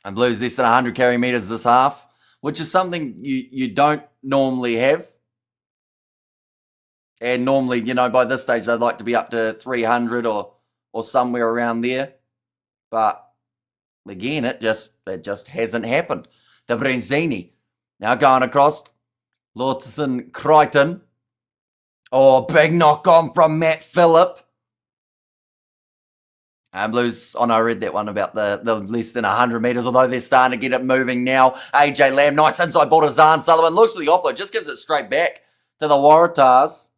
And Blues less than 100 carry metres this half, which is something you don't normally have. And normally, by this stage, they'd like to be up to 300 or somewhere around there. But again, it just hasn't happened. The Brenzini now going across. Lawson Crichton. Oh, big knock on from Matt Phillip. Blues, I read that one about the less than 100 metres, although they're starting to get it moving now. AJ Lamb, nice inside ball to Zahn Sullivan. Looks for the offload, just gives it straight back to the Waratahs.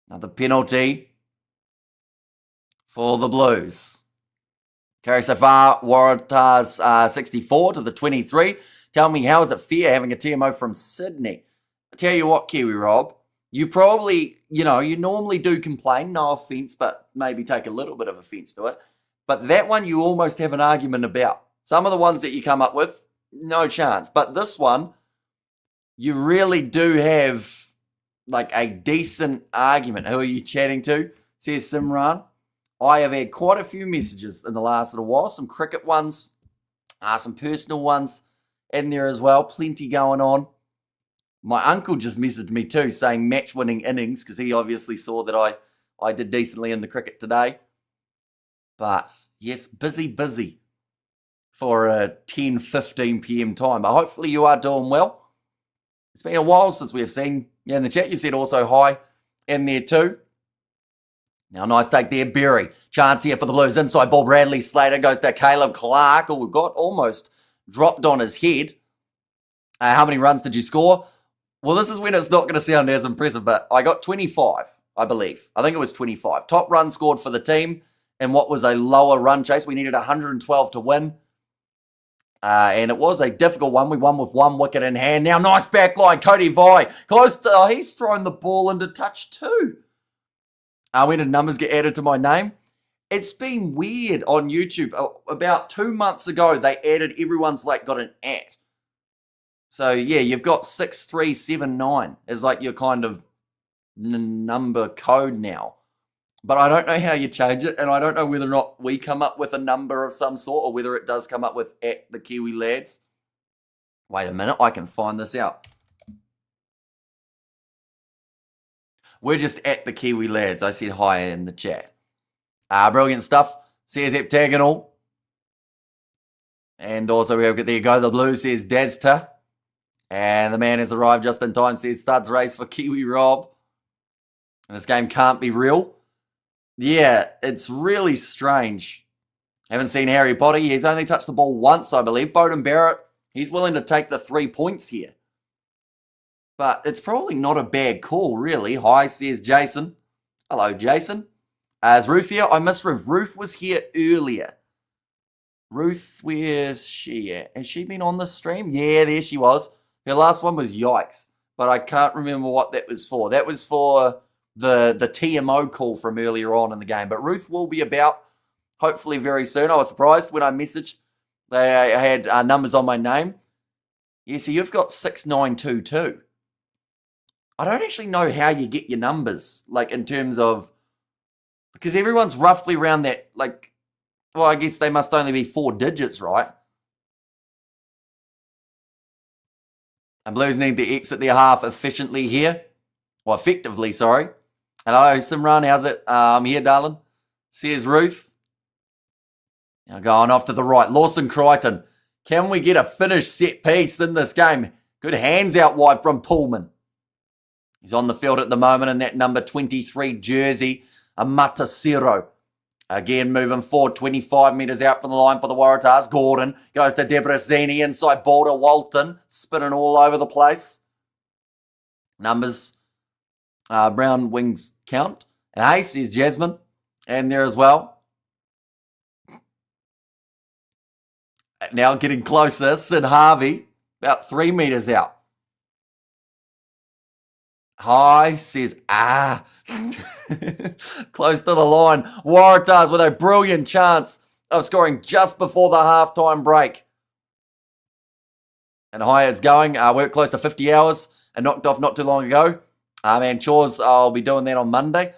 Another penalty for the Blues. Carry so far, Waratahs 64 to the 23. Tell me, how is it fair having a TMO from Sydney? I tell you what, Kiwi Rob, you probably, you normally do complain, no offence, but maybe take a little bit of offence to it. But that one you almost have an argument about. Some of the ones that you come up with, no chance. But this one, you really do have like a decent argument. Who are you chatting to? Says Simran. I have had quite a few messages in the last little while. Some cricket ones, some personal ones in there as well. Plenty going on. My uncle just messaged me too, saying match-winning innings, because he obviously saw that I did decently in the cricket today. But yes, busy for a 10:15 p.m. time. But hopefully you are doing well. It's been a while since we have seen you in the chat. You said also hi in there too. Now, nice take there, Berry. Chance here for the Blues. Inside ball, Bradley Slater goes to Caleb Clark, who got almost dropped on his head. How many runs did you score? Well, this is when it's not going to sound as impressive, but I got 25, I believe. I think it was 25. Top run scored for the team in what was a lower run chase. We needed 112 to win. And it was a difficult one. We won with one wicket in hand. Now, nice back line. Cody Vai. Close to, he's thrown the ball into touch too. When did numbers get added to my name? It's been weird on YouTube. About 2 months ago, they added everyone's got an @ So, yeah, you've got 6379 as your kind of number code now. But I don't know how you change it, and I don't know whether or not we come up with a number of some sort or whether it does come up with @the Kiwi Lads. Wait a minute, I can find this out. We're just @the Kiwi Lads. I said hi in the chat. Brilliant stuff, says Heptagonal. And also, there you go, the Blues, says Dazta. And the man has arrived just in time, says Studs Race for Kiwi Rob. And this game can't be real. Yeah, it's really strange. Haven't seen Harry Potter. He's only touched the ball once, I believe. Bowden Barrett, he's willing to take the 3 points here. But it's probably not a bad call, really. Hi, says Jason. Hello, Jason. Is Ruth here? I miss Ruth. Ruth was here earlier. Ruth, where's she at? Has she been on the stream? Yeah, there she was. Her last one was Yikes, but I can't remember what that was for. That was for the TMO call from earlier on in the game. But Ruth will be about, hopefully very soon. I was surprised when I messaged. They had numbers on my name. Yeah, so you've got 6922. I don't actually know how you get your numbers, in terms of, because everyone's roughly around that, well, I guess they must only be 4 digits, right? And Blues need to exit their half efficiently here. Well, effectively, sorry. Hello, Simran, how's it? I'm here, darling. Says Ruth. Now going off to the right. Lawson Crichton. Can we get a finished set piece in this game? Good hands out wide from Pullman. He's on the field at the moment in that number 23 jersey, a Matasiro. Again, moving forward, 25 metres out from the line for the Waratahs. Gordon goes to Debrazini, inside ball to Walton, spinning all over the place. Numbers, Brown wings count. And Ace is Jasmine, and there as well. Now getting closer. Sid Harvey, about 3 metres out. High says, close to the line. Waratahs with a brilliant chance of scoring just before the halftime break. And High is going. Worked close to 50 hours and knocked off not too long ago. And chores, I'll be doing that on Monday.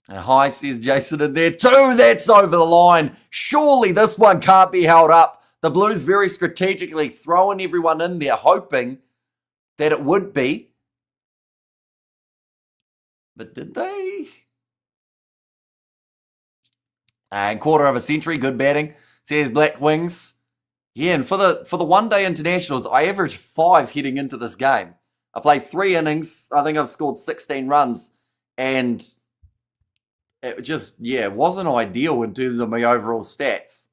And High says Jason in there too. That's over the line. Surely this one can't be held up. The Blues very strategically throwing everyone in there, hoping that it would be. But did they? And quarter of a century, good batting. Says Black Wings. Yeah, and for the one-day internationals, I averaged 5 heading into this game. I played 3 innings. I think I've scored 16 runs. And it just, wasn't ideal in terms of my overall stats.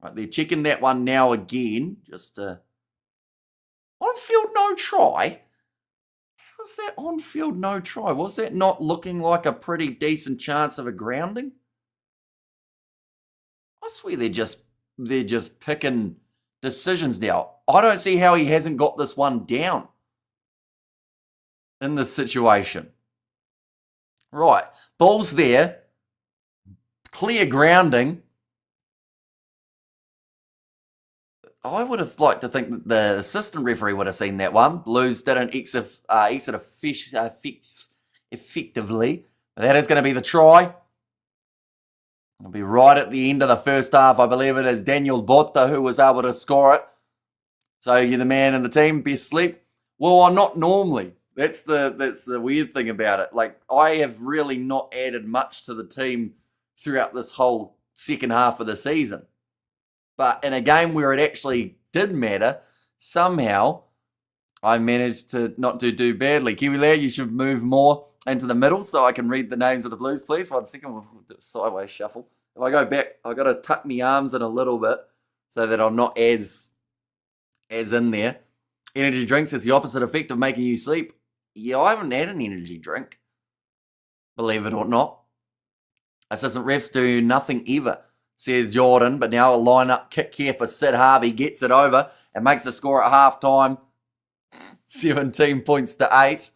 Right, they're checking that one now again. Just on-field no try. How's that on-field no try? Was that not looking like a pretty decent chance of a grounding? I swear they're just picking decisions now. I don't see how he hasn't got this one down in this situation. Right, ball's there. Clear grounding. I would have liked to think that the assistant referee would have seen that one. Blues didn't exit effectively. That is going to be the try. It'll be right at the end of the first half. I believe it is Daniel Botta who was able to score it. So you're the man in the team, best sleep. Well, not normally. That's the weird thing about it. Like, I have really not added much to the team throughout this whole second half of the season. But in a game where it actually did matter, somehow I managed to not to do badly. Kiwi Lad, you should move more into the middle so I can read the names of the Blues, please. 1 second, we'll do a sideways shuffle. If I go back, I've got to tuck my arms in a little bit so that I'm not as in there. Energy drinks is the opposite effect of making you sleep. Yeah, I haven't had an energy drink, believe it or not. Assistant refs do nothing ever, says Jordan, but now a line-up kick here for Sid Harvey, gets it over and makes the score at half-time. 17 points to 8.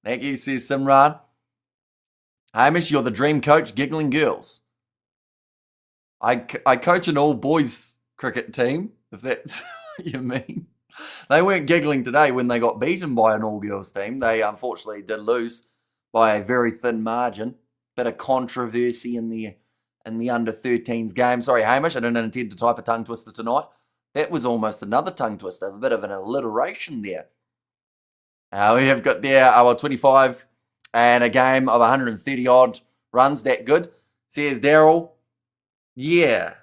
Thank you, says Simran. Hamish, you're the dream coach, giggling girls. I coach an all-boys cricket team, if that's what you mean. They weren't giggling today when they got beaten by an all-girls team. They unfortunately did lose by a very thin margin. Bit of controversy in the under-13s game. Sorry, Hamish, I didn't intend to type a tongue twister tonight. That was almost another tongue twister. A bit of an alliteration there. We have got there, 25 and a game of 130-odd runs. That good, says Daryl. Yeah,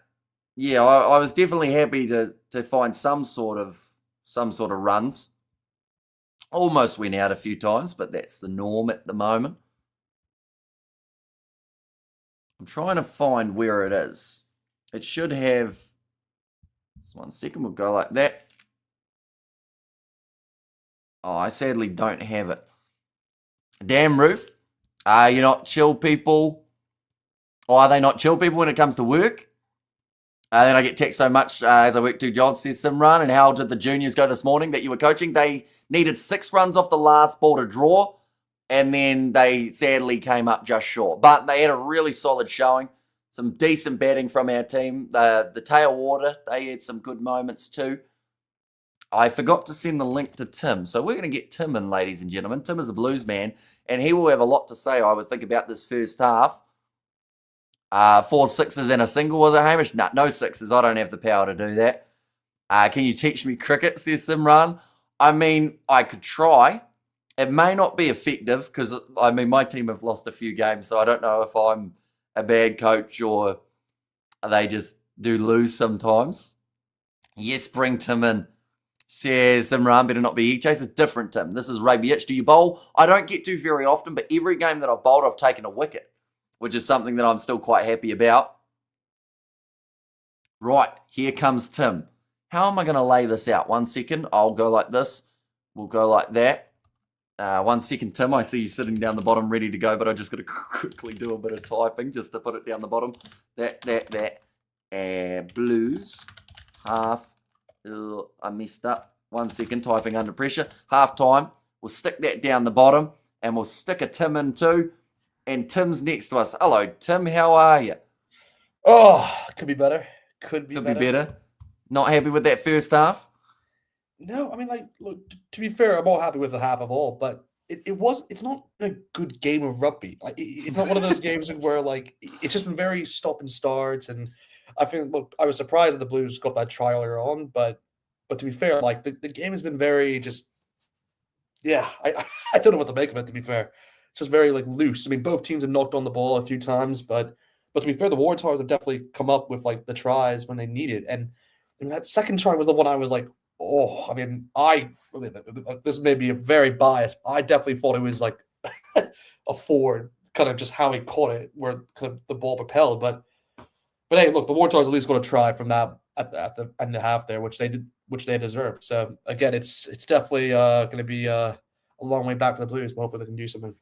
I was definitely happy to find some sort of runs. Almost went out a few times, but that's the norm at the moment. I'm trying to find where it is. It should have. Just 1 second, we'll go like that. Oh, I sadly don't have it. Damn Roof. You're not chill people. Or are they not chill people when it comes to work? Then I get text so much as I work 2 jobs, says Simran. And how did the juniors go this morning that you were coaching? They needed 6 runs off the last ball to draw. And then they sadly came up just short. But they had a really solid showing. Some decent batting from our team. The tail water, they had some good moments too. I forgot to send the link to Tim. So we're going to get Tim in, ladies and gentlemen. Tim is a Blues man. And he will have a lot to say, I would think, about this first half. 4 sixes and a single, was it, Hamish? No sixes. I don't have the power to do that. Can you teach me cricket, says Simran? I mean, I could try. It may not be effective because, I mean, my team have lost a few games, so I don't know if I'm a bad coach or they just do lose sometimes. Yes, bring Tim in, says Simran. Better not be E-Chase. It's different, Tim. This is Rugby Itch. Do you bowl? I don't get to very often, but every game that I've bowled, I've taken a wicket, which is something that I'm still quite happy about. Right, here comes Tim. How am I going to lay this out? 1 second. I'll go like this. We'll go like that. 1 second, Tim. I see you sitting down the bottom ready to go, but I just got to quickly do a bit of typing just to put it down the bottom. That. Blues half. I messed up. 1 second, typing under pressure. Half time. We'll stick that down the bottom, and we'll stick a Tim in too. And Tim's next to us. Hello, Tim. How are you? Oh, could be better. Could be better. Not happy with that first half? No, I mean, like, look, to be fair, I'm all happy with the half of all, but it's not a good game of rugby. Like, it's not one of those games where, like, it's just been very stop and starts. And I think, look, I was surprised that the Blues got that try earlier on, but to be fair, like, the game has been very just, yeah, I don't know what to make of it, to be fair. It's just very, like, loose. I mean, both teams have knocked on the ball a few times, but to be fair, the Waratahs have definitely come up with, like, the tries when they need it. And I mean, that second try was the one I was like, oh, I mean, this may be a very biased. I definitely thought it was like a forward, kind of just how he caught it, where kind of the ball propelled. But hey, look, the Waratahs at least got a try from that at the end of the half there, which they deserved. So again, it's definitely going to be a long way back for the Blues, but hopefully they can do something.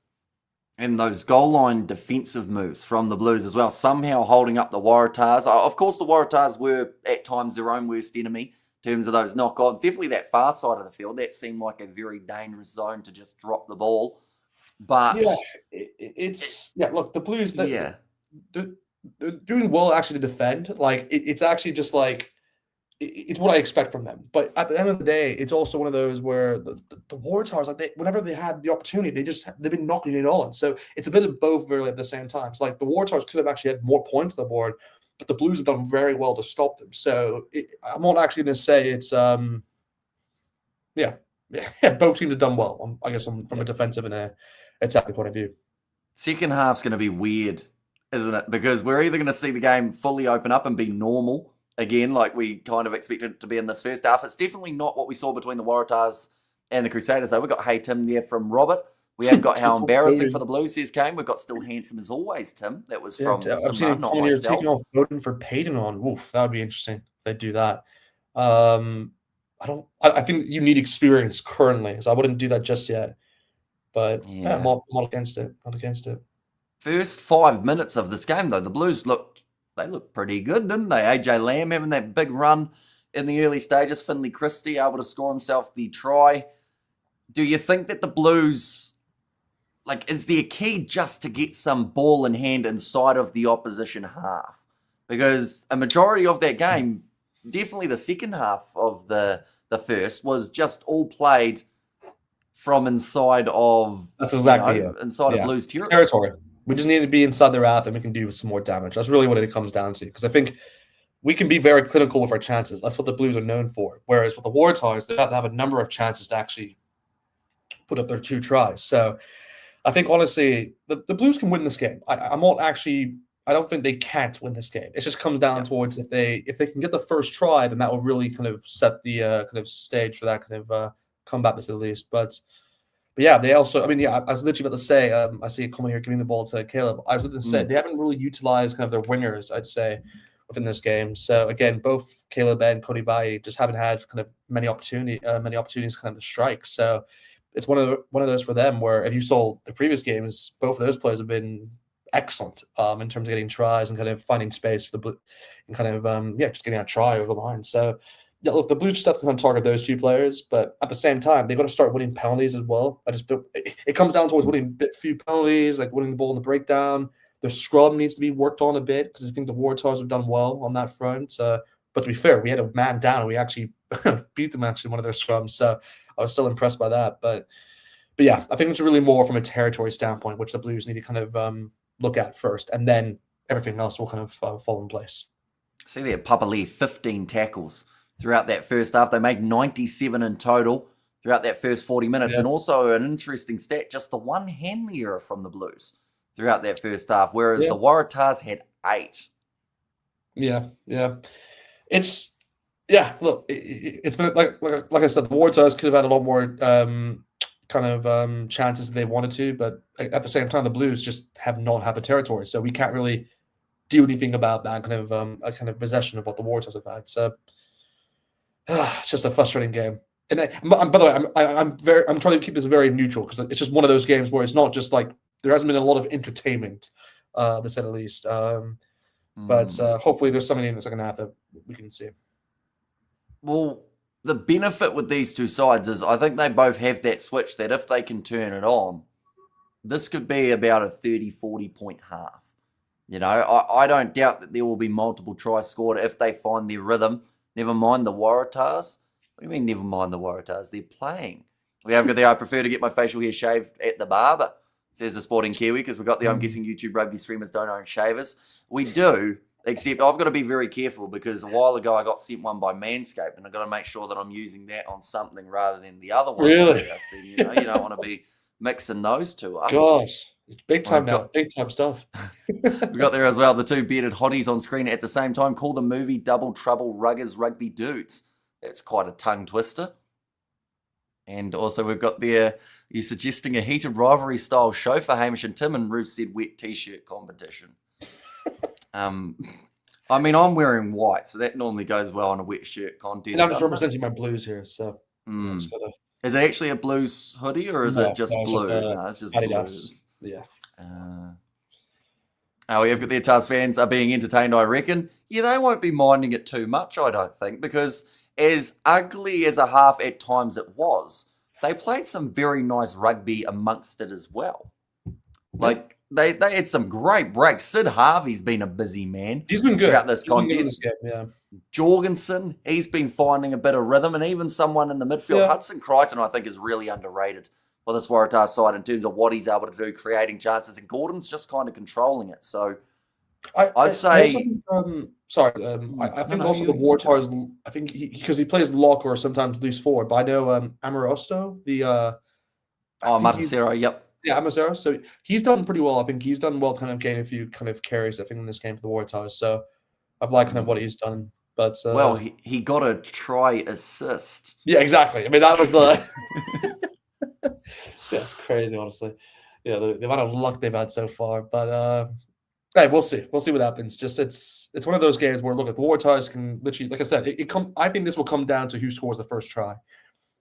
And those goal line defensive moves from the Blues as well, somehow holding up the Waratahs. Of course, the Waratahs were at times their own worst enemy in terms of those knock-ons. Definitely that far side of the field, that seemed like a very dangerous zone to just drop the ball. But yeah, look, the Blues, they're doing well actually to defend. Like, it's actually just like, it's what I expect from them. But at the end of the day, it's also one of those where the Waratahs, like, whenever they had the opportunity, they've been knocking it on. So it's a bit of both really at the same time. It's like the Waratahs could have actually had more points on the board, but the Blues have done very well to stop them. So I'm not actually going to say it's both teams have done well. I guess from a defensive and a attacking point of view. Second half's going to be weird, isn't it? Because we're either going to see the game fully open up and be normal again, like we kind of expected it to be in this first half. It's definitely not what we saw between the Waratahs and the Crusaders, though. We've got Hey Tim there from Robert. We have got how embarrassing for the Blues says came. We've got still handsome as always, Tim. That was from I've seen not you're myself. taking off voting for Payton on. Oof, that would be interesting if they do that. I think you need experience currently, so I wouldn't do that just yet. But yeah, I'm not against it. Not against it. First 5 minutes of this game, though, the Blues looked pretty good, didn't they? AJ Lamb having that big run in the early stages. Finley Christie able to score himself the try. Do you think that the Blues, like, is there a key just to get some ball in hand inside of the opposition half? Because a majority of that game, definitely the second half of the first, was just all played from inside of inside of Blues territory. We just need to be inside their half and we can do some more damage. That's really what it comes down to. Because I think we can be very clinical with our chances. That's what the Blues are known for. Whereas with the Waratahs, they have to have a number of chances to actually put up their 2 tries. So I think, honestly, the Blues can win this game. I don't think they can't win this game. It just comes down towards if they can get the first try, then that will really kind of set the kind of stage for that kind of comeback at the least. But yeah, they also, I mean, yeah, I was literally about to say, I see a comment here giving the ball to Caleb. I was going to say, they haven't really utilized kind of their wingers, I'd say, within this game. So again, both Caleb and Cody Baye just haven't had kind of many opportunities kind of to strike. So it's one of those for them where if you saw the previous games, both of those players have been excellent in terms of getting tries and kind of finding space for the and kind of just getting a try over the line. So yeah, look, the Blues just have to kind of target those 2 players, but at the same time, they've got to start winning penalties as well. It comes down towards winning a few penalties, like winning the ball in the breakdown. The scrum needs to be worked on a bit because I think the Waratahs have done well on that front. But to be fair, we had a man down and we actually beat them in one of their scrums. So I was still impressed by that. But yeah, I think it's really more from a territory standpoint, which the Blues need to kind of look at first, and then everything else will kind of fall in place. See there, Papa Lee, 15 tackles throughout that first half. They made 97 in total throughout that first 40 minutes. Yeah. And also an interesting stat, just the 1 Hanley error from the Blues throughout that first half, whereas the Waratahs had 8. Yeah. Look, it's been like I said, the Waratahs could have had a lot more chances if they wanted to, but at the same time, the Blues just have not had the territory, so we can't really do anything about that kind of a kind of possession of what the Waratahs have had. So it's just a frustrating game. And by the way, I'm trying to keep this very neutral because it's just one of those games where it's not just like there hasn't been a lot of entertainment, to say the least. But hopefully there's something in the second half that we can see. Well, the benefit with these two sides is I think they both have that switch that if they can turn it on, this could be about a 30, 40 point half. You know, I don't doubt that there will be multiple tries scored if they find their rhythm. Never mind the Waratahs. What do you mean, never mind the Waratahs? They're playing. We have got there. I prefer to get my facial hair shaved at the barber, says the Sporting Kiwi, because we've got the, I'm guessing YouTube rugby streamers don't own shavers. We do, except I've got to be very careful because a while ago I got sent one by Manscaped, and I've got to make sure that I'm using that on something rather than the other one. Really? You know, you don't want to be mixing those two up. Gosh, it's big time now. Big time stuff. We got there as well. The two bearded hotties on screen at the same time. Call the movie Double Trouble Ruggers Rugby Dudes. That's quite a tongue twister. And also we've got there, you're suggesting a heated rivalry style show for Hamish and Tim, and Ruth said wet t-shirt competition. I mean, I'm wearing white, so that normally goes well on a wet shirt contest. And I'm just representing my Blues here, so I'm just gonna... Is it actually a Blues hoodie or is it just blue? No, it's just Blues. Yeah. We have got the Waratahs fans are being entertained, I reckon. Yeah, they won't be minding it too much, I don't think, because as ugly as a half at times it was, they played some very nice rugby amongst it as well. Like, they had some great breaks. Sid Harvey's been a busy man. He's been good throughout this contest. This game, yeah. Jorgensen, he's been finding a bit of rhythm, and even someone in the midfield, Yeah. Hudson Crichton, I think is really underrated for this Waratahs side in terms of what he's able to do, creating chances, and Gordon's just kind of controlling it. So I'd say... I think also the Waratahs, I think because he plays lock or sometimes loose forward, but I know Amorosto, the... Matacero, yep. Yeah, Amazero. So he's done pretty well. I think he's done well, kind of gaining a few kind of carries, I think, in this game for the Waratahs. So I've liked kind of what he's done. But well, he got a try assist. Yeah, exactly. I mean, that was the yeah, it's crazy, honestly. Yeah, the amount of luck they've had so far. But hey, we'll see. We'll see what happens. Just it's one of those games where look, if the Waratahs can literally, like I said, I think this will come down to who scores the first try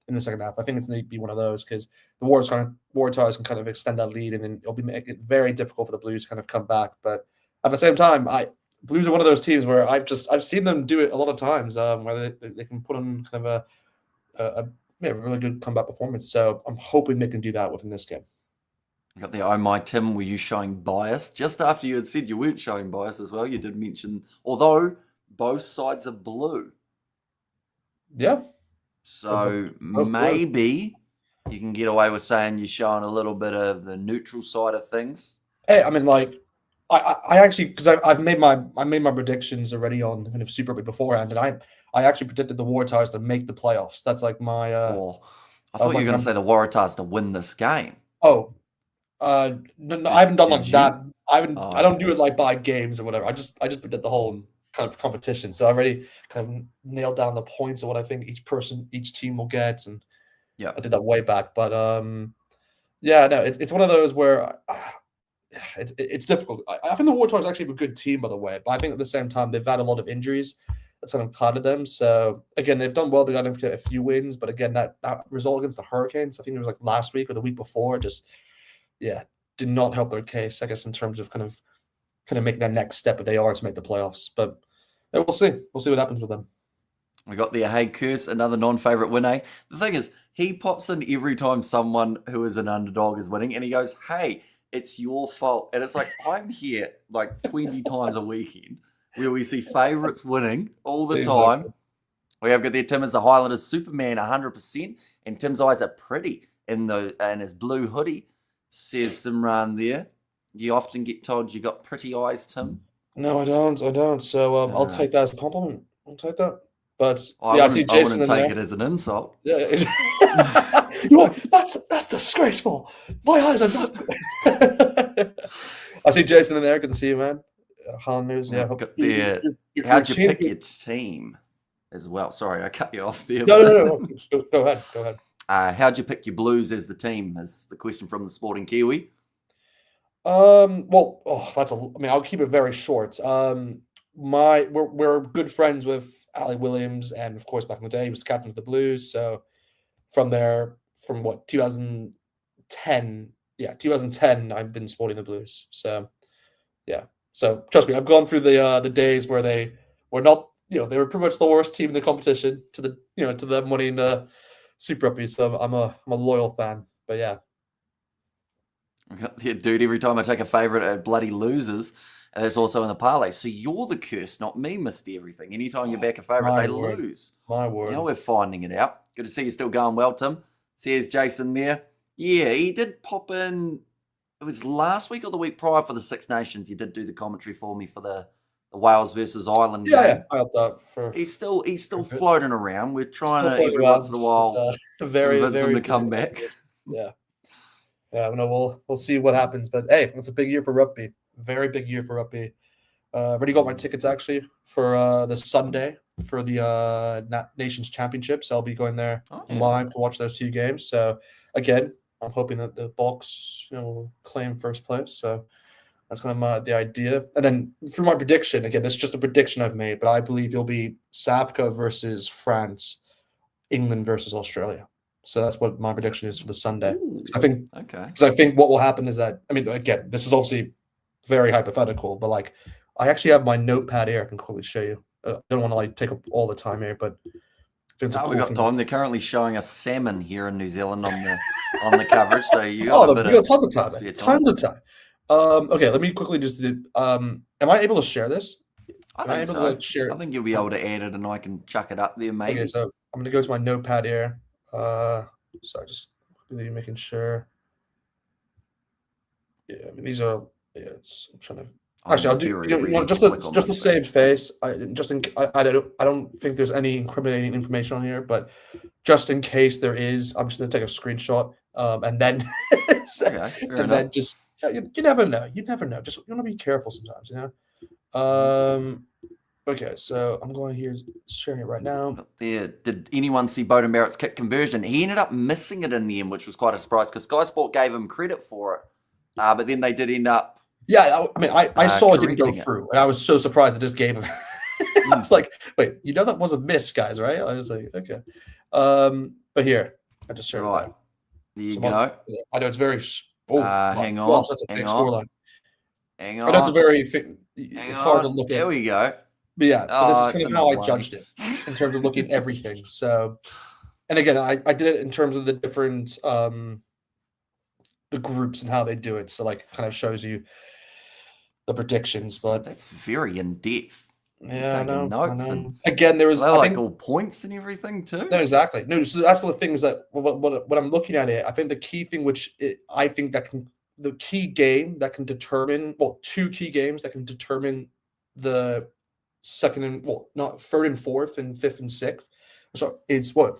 in the second half. I think it's going to be one of those because the Waratahs can kind of extend that lead, and then it'll be make it very difficult for the Blues to kind of come back. But at the same time, Blues are one of those teams where I've seen them do it a lot of times, where they can put on kind of a really good comeback performance. So I'm hoping they can do that within this game. Got the oh my Tim, were you showing bias? Just after you had said you weren't showing bias as well, you did mention although both sides are blue. Yeah. So maybe you can get away with saying you're showing a little bit of the neutral side of things. Hey, I mean, like, I actually, because I made my predictions already on kind of Super Rugby beforehand, and I actually predicted the Waratahs to make the playoffs. That's like my. I thought you were going to say the Waratahs to win this game. Oh, no, I haven't done like that. I don't do it like by games or whatever. I just predict the whole kind of competition. So I already kind of nailed down the points of what I think each team will get, and I did that way back. But yeah, no, it's one of those where it's difficult. I think the Waratahs actually have a good team, by the way, but I think at the same time they've had a lot of injuries that's kind of clouded them. So again, they've done well. They got a few wins, but again, that result against the Hurricanes, I think it was like last week or the week before, just did not help their case, I guess, in terms of kind of making that next step if they are to make the playoffs. But we'll see. We'll see what happens with them. We got the Hey Curse, another non-favorite winner. The thing is, he pops in every time someone who is an underdog is winning, and he goes, "Hey, it's your fault." And it's like, I'm here like 20 times a weekend where we see favourites winning all the time. We have got there Tim as a Highlanders Superman 100%, and Tim's eyes are pretty in his blue hoodie, says Simran there. You often get told you got pretty eyes, Tim. No, I don't. So I'll take that as a compliment. I'll take that. But I see Jason wouldn't take it as an insult. Yeah, that's disgraceful. My eyes are not. I see Jason in there. Good to see you, man. Highlanders, yeah. How'd you pick your team as well? Sorry, I cut you off there. No. Go ahead. How'd you pick your Blues as the team? Is the question from the Sporting Kiwi. Well, I'll keep it very short. We're good friends with Ali Williams, and of course back in the day he was the captain of the Blues. So from 2010 I've been supporting the Blues. So yeah. So trust me, I've gone through the days where they were not they were pretty much the worst team in the competition to them winning the Super Rugby. So I'm a loyal fan. But yeah. Yeah, dude, every time I take a favourite, it bloody loses. And that's also in the parlay. So you're the curse, not me, Mr. Everything. Anytime you back a favourite, they lose. My word. Now we're finding it out. Good to see you still going well, Tim. Says Jason there. Yeah, he did pop in. It was last week or the week prior for the Six Nations. He did do the commentary for me for the Wales versus Ireland game. Yeah, I helped out for. He's still floating around. We're trying to every once in a while convince him to come back. Yeah. Yeah, we'll see what happens. But hey, it's a big year for rugby. Very big year for rugby. Already got my tickets actually for this Sunday for the Nations Championships. I'll be going there live to watch those two games. So again, I'm hoping that the Boks will claim first place. So that's kind of the idea. And then for my prediction, again, this is just a prediction I've made, but I believe it'll be South Africa versus France, England versus Australia. So that's what my prediction is for the Sunday. I think what will happen is that, I mean, again, this is obviously very hypothetical, but like I actually have my notepad here. I can quickly show you. I don't want to like take up all the time here, but we've got time. They're currently showing us salmon here in New Zealand on the coverage. So you got tons of time. Tons of time. Okay, let me quickly just am I able to share this? I think so. I think you'll be able to add it and I can chuck it up there maybe. Okay, so I'm going to go to my notepad here. Sorry, just really making sure. Yeah, I mean these are. Yeah, I'm trying to. Actually, I'll do just to save face. I don't think there's any incriminating information on here, but just in case there is, I'm just going to take a screenshot. And then then just you never know. You never know. Just you want to be careful sometimes, you know. Okay, so I'm going here, sharing it right now. There, did anyone see Bowden Barrett's kick conversion? He ended up missing it in the end, which was quite a surprise because Sky Sport gave him credit for it, but then they did end up. Yeah, I mean, I saw it didn't go through, and I was so surprised it just gave him. I was like, wait, that was a miss, guys, right? I was like, okay. But here, I just shared it. There you go. I know it's very. Hang on. That's a big scoreline. Hang on. I know it's a very. It's hard to look at. There we go. But yeah, this is kind of how I judged it in terms of looking at everything. So, and again, I did it in terms of the different the groups and how they do it. So, like, kind of shows you the predictions. But that's very in depth. Yeah, I know. Notes and again, there was all points and everything too. No, exactly. No, so that's the things that what I'm looking at it. I think the key thing, the key game that can determine, two key games that can determine the second and third and fourth and fifth and sixth. So it's what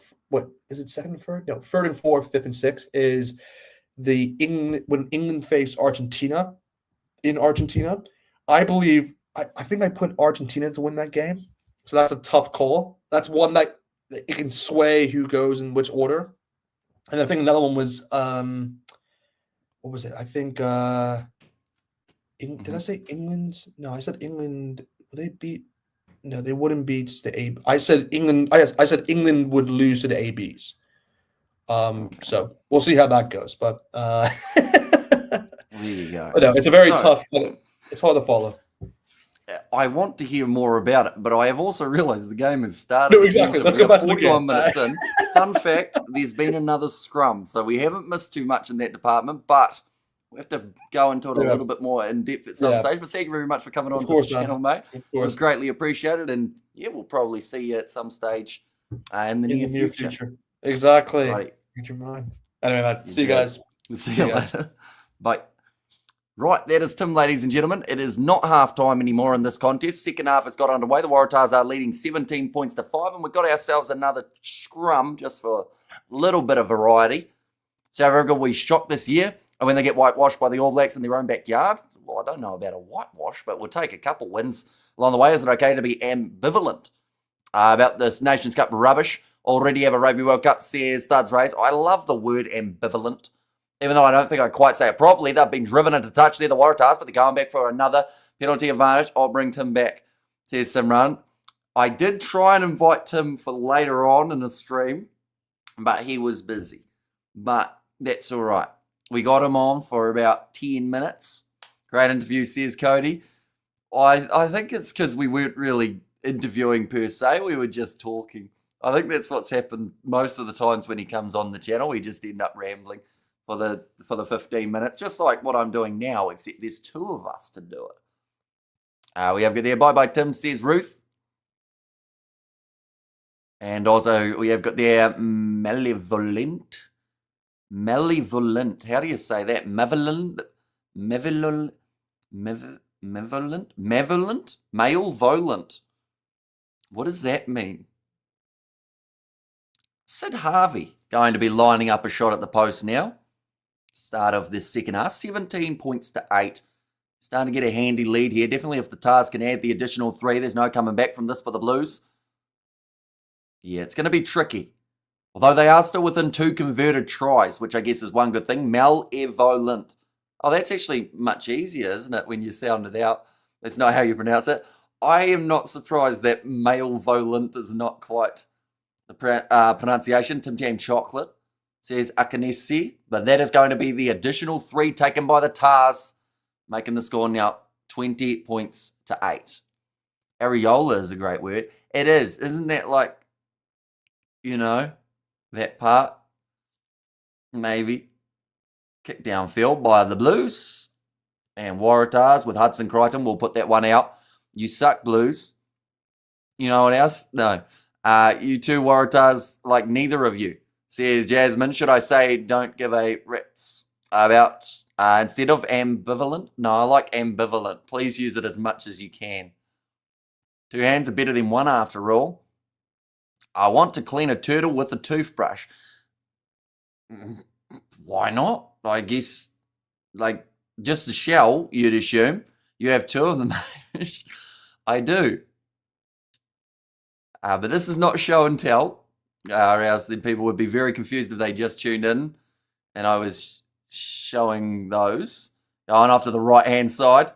is it second and third? No, third and fourth, fifth and sixth is when England faced Argentina in Argentina. I believe I think I put Argentina to win that game. So that's a tough call. That's one that it can sway who goes in which order. And I think another one was what was it? I think did I say England? No, I said England. Will they beat? No, they wouldn't beat the A. I said England. I said England would lose to the ABs. So we'll see how that goes. But there you go. But no, it's a very tough. It's hard to follow. I want to hear more about it, but I have also realized the game has started. No, exactly. Let's go back to the game. 41 minutes in. Fun fact: there's been another scrum, so we haven't missed too much in that department, but we have to go into it a little bit more in depth at some stage. But thank you very much for coming on to the channel, mate. It was greatly appreciated, and we'll probably see you at some stage in the near future. Exactly. Right. Read your mind. Anyway, man. See you guys. We'll see you later. Bye. Right, that is Tim, ladies and gentlemen. It is not half-time anymore in this contest. Second half has got underway. The Waratahs are leading 17 points to 5, and we've got ourselves another scrum just for a little bit of variety. So how good we shocked this year, and when they get whitewashed by the All Blacks in their own backyard, well, I don't know about a whitewash, but we'll take a couple wins along the way. Is it okay to be ambivalent about this Nations Cup rubbish? Already have a Rugby World Cup, says Studs Race. I love the word ambivalent. Even though I don't think I quite say it properly, they've been driven into touch there, the Waratahs, but they're going back for another penalty advantage. I'll bring Tim back, says Simran. I did try and invite Tim for later on in the stream, but he was busy. But that's all right. We got him on for about 10 minutes. Great interview, says Cody. I think it's because we weren't really interviewing per se. We were just talking. I think that's what's happened most of the times when he comes on the channel. We just end up rambling for the 15 minutes, just like what I'm doing now, except there's two of us to do it. We have got there, bye Tim, says Ruth. And also we have got there Malevolent. How do you say that? Malevolent? What does that mean? Sid Harvey going to be lining up a shot at the post now. Start of this second half, 17 points to 8. Starting to get a handy lead here. Definitely if the Tars can add the additional 3, there's no coming back from this for the Blues. Yeah, it's going to be tricky. Although they are still within 2 converted tries, which I guess is one good thing. Malevolent. Oh, that's actually much easier, isn't it, when you sound it out? That's not how you pronounce it. I am not surprised that malevolent is not quite the pronunciation. Tim Tam Chocolate says Akanesi, but that is going to be the additional 3 taken by the Tars, making the score now 20 points to 8. Areola is a great word. It is. Isn't that like, you know, that part? Maybe. Kick downfield by the Blues. And Waratahs with Hudson Crichton will put that one out. You suck, Blues. You know what else? No. You two Waratahs, like neither of you. Says Jasmine, should I say don't give a rat's about instead of ambivalent? No, I like ambivalent. Please use it as much as you can. 2 hands are better than 1 after all. I want to clean a turtle with a toothbrush. Why not? I guess, like, just the shell, you'd assume. You have 2 of them. I do. But this is not show and tell. Or else then people would be very confused if they just tuned in and I was showing those. Going off to the right-hand side.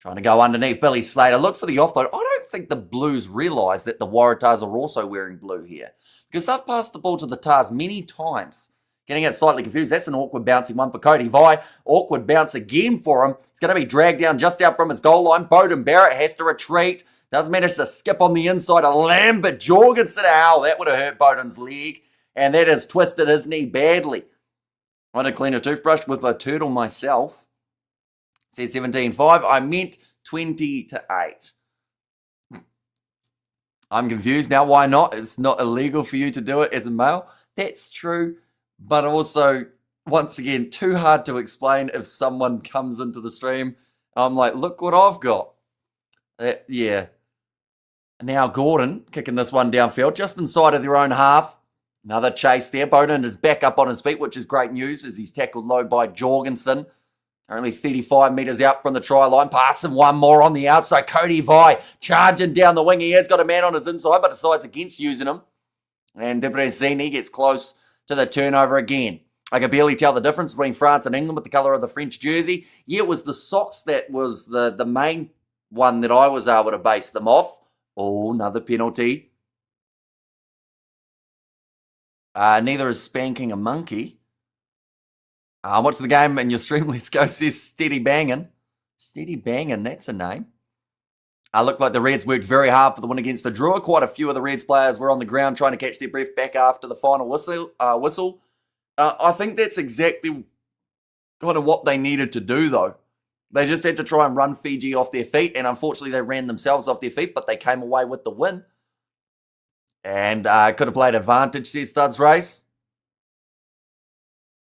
Trying to go underneath Billy Slater. Look for the offload. I don't think the Blues realise that the Waratahs are also wearing blue here. Because they've passed the ball to the Tars many times. Getting it slightly confused. That's an awkward bouncing one for Cody Vi. Awkward bounce again for him. It's going to be dragged down just out from his goal line. Beauden Barrett has to retreat. Does manage to skip on the inside. A Lambert Jorgensen. Ow, that would have hurt Beauden's leg. And that has twisted his knee badly. I want to clean a toothbrush with a turtle myself. Says 17-5. I meant 20 to 8. I'm confused now. Why not? It's not illegal for you to do it as a male. That's true. But also, once again, too hard to explain if someone comes into the stream. I'm like, look what I've got. Yeah. Now Gordon kicking this one downfield, just inside of their own half. Another chase there. Beauden is back up on his feet, which is great news as he's tackled low by Jorgensen. Only 35 metres out from the try line. Passing one more on the outside. Cody Vi charging down the wing. He has got a man on his inside, but decides against using him. And Debrezini gets close to the turnover again. I could barely tell the difference between France and England with the colour of the French jersey. Yeah, it was the socks that was the main one that I was able to base them off. Oh, another penalty. Neither is spanking a monkey. Watch the game in your stream. Let's go, says Steady Bangin'. Steady Bangin', that's a name. Looked like the Reds worked very hard for the win against the Drua. Quite a few of the Reds players were on the ground trying to catch their breath back after the final whistle. I think that's exactly kind of what they needed to do, though. They just had to try and run Fiji off their feet, and unfortunately they ran themselves off their feet, but they came away with the win. And could have played advantage, says Studs Race.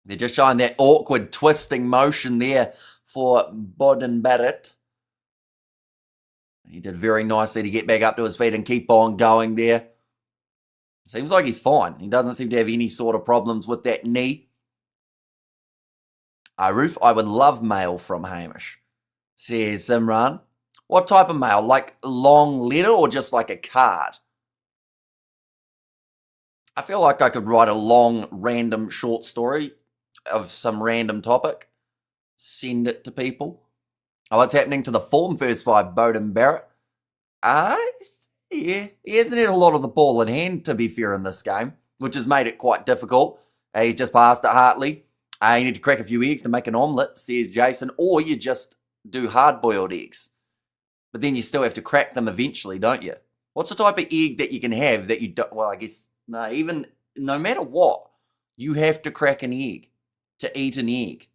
They're just showing that awkward twisting motion there for Beauden Barrett. He did very nicely to get back up to his feet and keep on going there. Seems like he's fine. He doesn't seem to have any sort of problems with that knee. Roof, I would love mail from Hamish, says Simran. What type of mail? Like long letter or just like a card? I feel like I could write a long, random short story of some random topic. Send it to people. What's happening to the form first 5, Beauden Barrett? Yeah, he hasn't had a lot of the ball in hand, to be fair, in this game, which has made it quite difficult. He's just passed it Hartley. You need to crack a few eggs to make an omelette, says Jason, or you just do hard-boiled eggs. But then you still have to crack them eventually, don't you? What's the type of egg that you can have that you don't... Well, I guess, no, even no matter what, you have to crack an egg to eat an egg.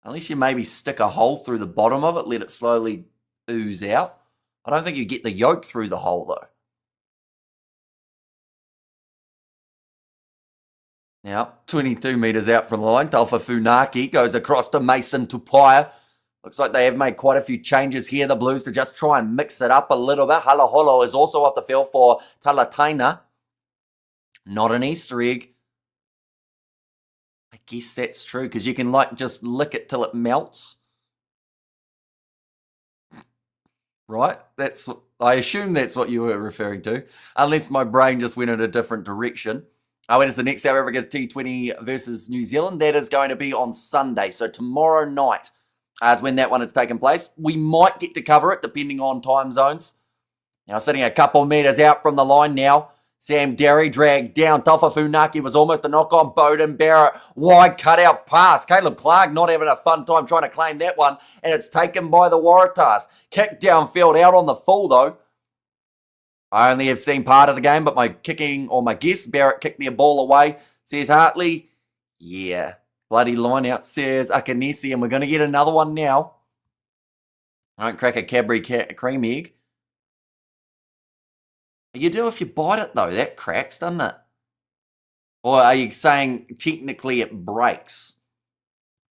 Unless you maybe stick a hole through the bottom of it, let it slowly ooze out. I don't think you get the yolk through the hole, though. Now, 22 metres out from the line, Talfa Funaki goes across to Mason Tupaya. Looks like they have made quite a few changes here, the Blues, to just try and mix it up a little bit. Halaholo is also off the field for Talataina. Not an Easter egg. I guess that's true, because you can, like, just lick it till it melts. Right? I assume that's what you were referring to, unless my brain just went in a different direction. When is the next South Africa T20 versus New Zealand? That is going to be on Sunday. So tomorrow night is when that one is taking place. We might get to cover it depending on time zones. Now sitting a couple metres out from the line now. Sam Derry dragged down. Talfa Funaki was almost a knock on. Bowden Barrett. Wide cutout pass. Caleb Clark not having a fun time trying to claim that one. And it's taken by the Waratahs. Kick downfield out on the full though. I only have seen part of the game, but my guess, Barrett kicked the ball away, says Hartley. Yeah, bloody line out, says Akanesi, and we're going to get another one now. I don't crack a Cadbury cream egg. You do if you bite it, though. That cracks, doesn't it? Or are you saying technically it breaks?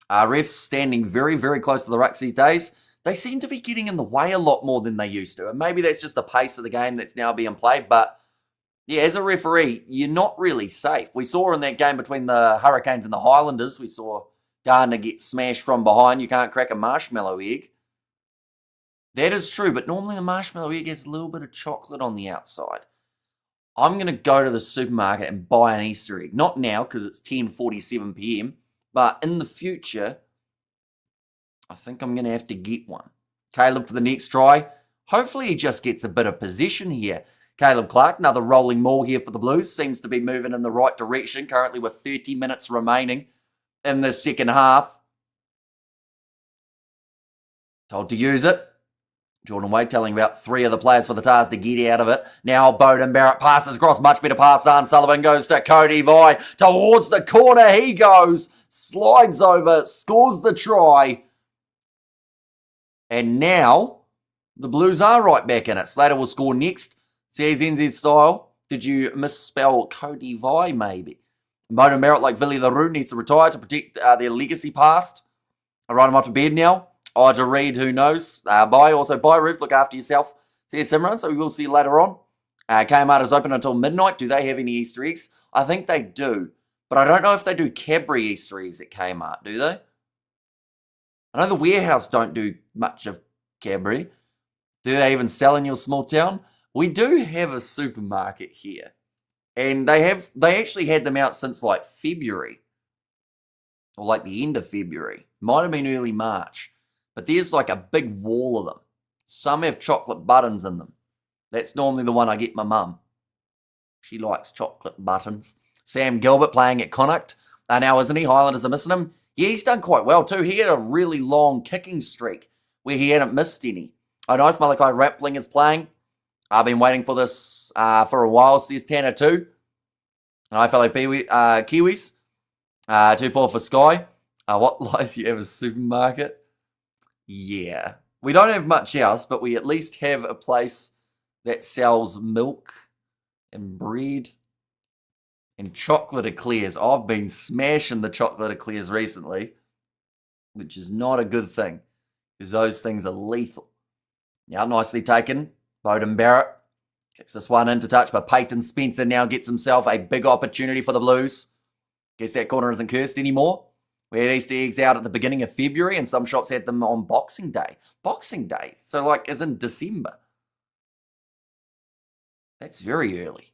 Refs standing very, very close to the rucks these days. They seem to be getting in the way a lot more than they used to. And maybe that's just the pace of the game that's now being played. But, yeah, as a referee, you're not really safe. We saw in that game between the Hurricanes and the Highlanders, we saw Gardner get smashed from behind. You can't crack a marshmallow egg. That is true, but normally the marshmallow egg has a little bit of chocolate on the outside. I'm going to go to the supermarket and buy an Easter egg. Not now, because it's 10:47 p.m. But in the future... I think I'm going to have to get one. Caleb for the next try. Hopefully he just gets a bit of position here. Caleb Clark, another rolling maul here for the Blues. Seems to be moving in the right direction. Currently with 30 minutes remaining in the second half. Told to use it. Jordan Wade telling about 3 of the players for the Tars to get out of it. Now Bowden Barrett passes across. Much better pass. Sullivan goes to Cody Vai. Towards the corner he goes. Slides over. Scores the try. And now, the Blues are right back in it. Slater will score next. Says NZ style. Did you misspell Cody Vai, maybe? Bowden Barrett, like Billy LaRue, needs to retire to protect their legacy past. I write him off to bed now. To read, who knows. Bye. Also, bye, Roof. Look after yourself. Says Simran, so we will see you later on. Kmart is open until midnight. Do they have any Easter eggs? I think they do. But I don't know if they do Cadbury Easter eggs at Kmart, do they? I know the warehouse don't do much of Cadbury. Do they even sell in your small town? We do have a supermarket here. And they actually had them out since like February. Or like the end of February. Might have been early March. But there's like a big wall of them. Some have chocolate buttons in them. That's normally the one I get my mum. She likes chocolate buttons. Sam Gilbert playing at Connacht. Now isn't he? Highlanders are missing him. Yeah, he's done quite well too. He had a really long kicking streak where he hadn't missed any. Oh, nice. Malachi Rapling is playing. I've been waiting for this for a while, says Tanner too. And I fellow Kiwis. 2 poor for Sky. What lies you have a supermarket? Yeah. We don't have much else, but we at least have a place that sells milk and bread. And chocolate eclairs. I've been smashing the chocolate eclairs recently, which is not a good thing, because those things are lethal. Now, nicely taken. Bowden Barrett kicks this one into touch, but Peyton Spencer now gets himself a big opportunity for the Blues. Guess that corner isn't cursed anymore. We had Easter eggs out at the beginning of February, and some shops had them on Boxing Day. Boxing Day? So, like, as in December. That's very early.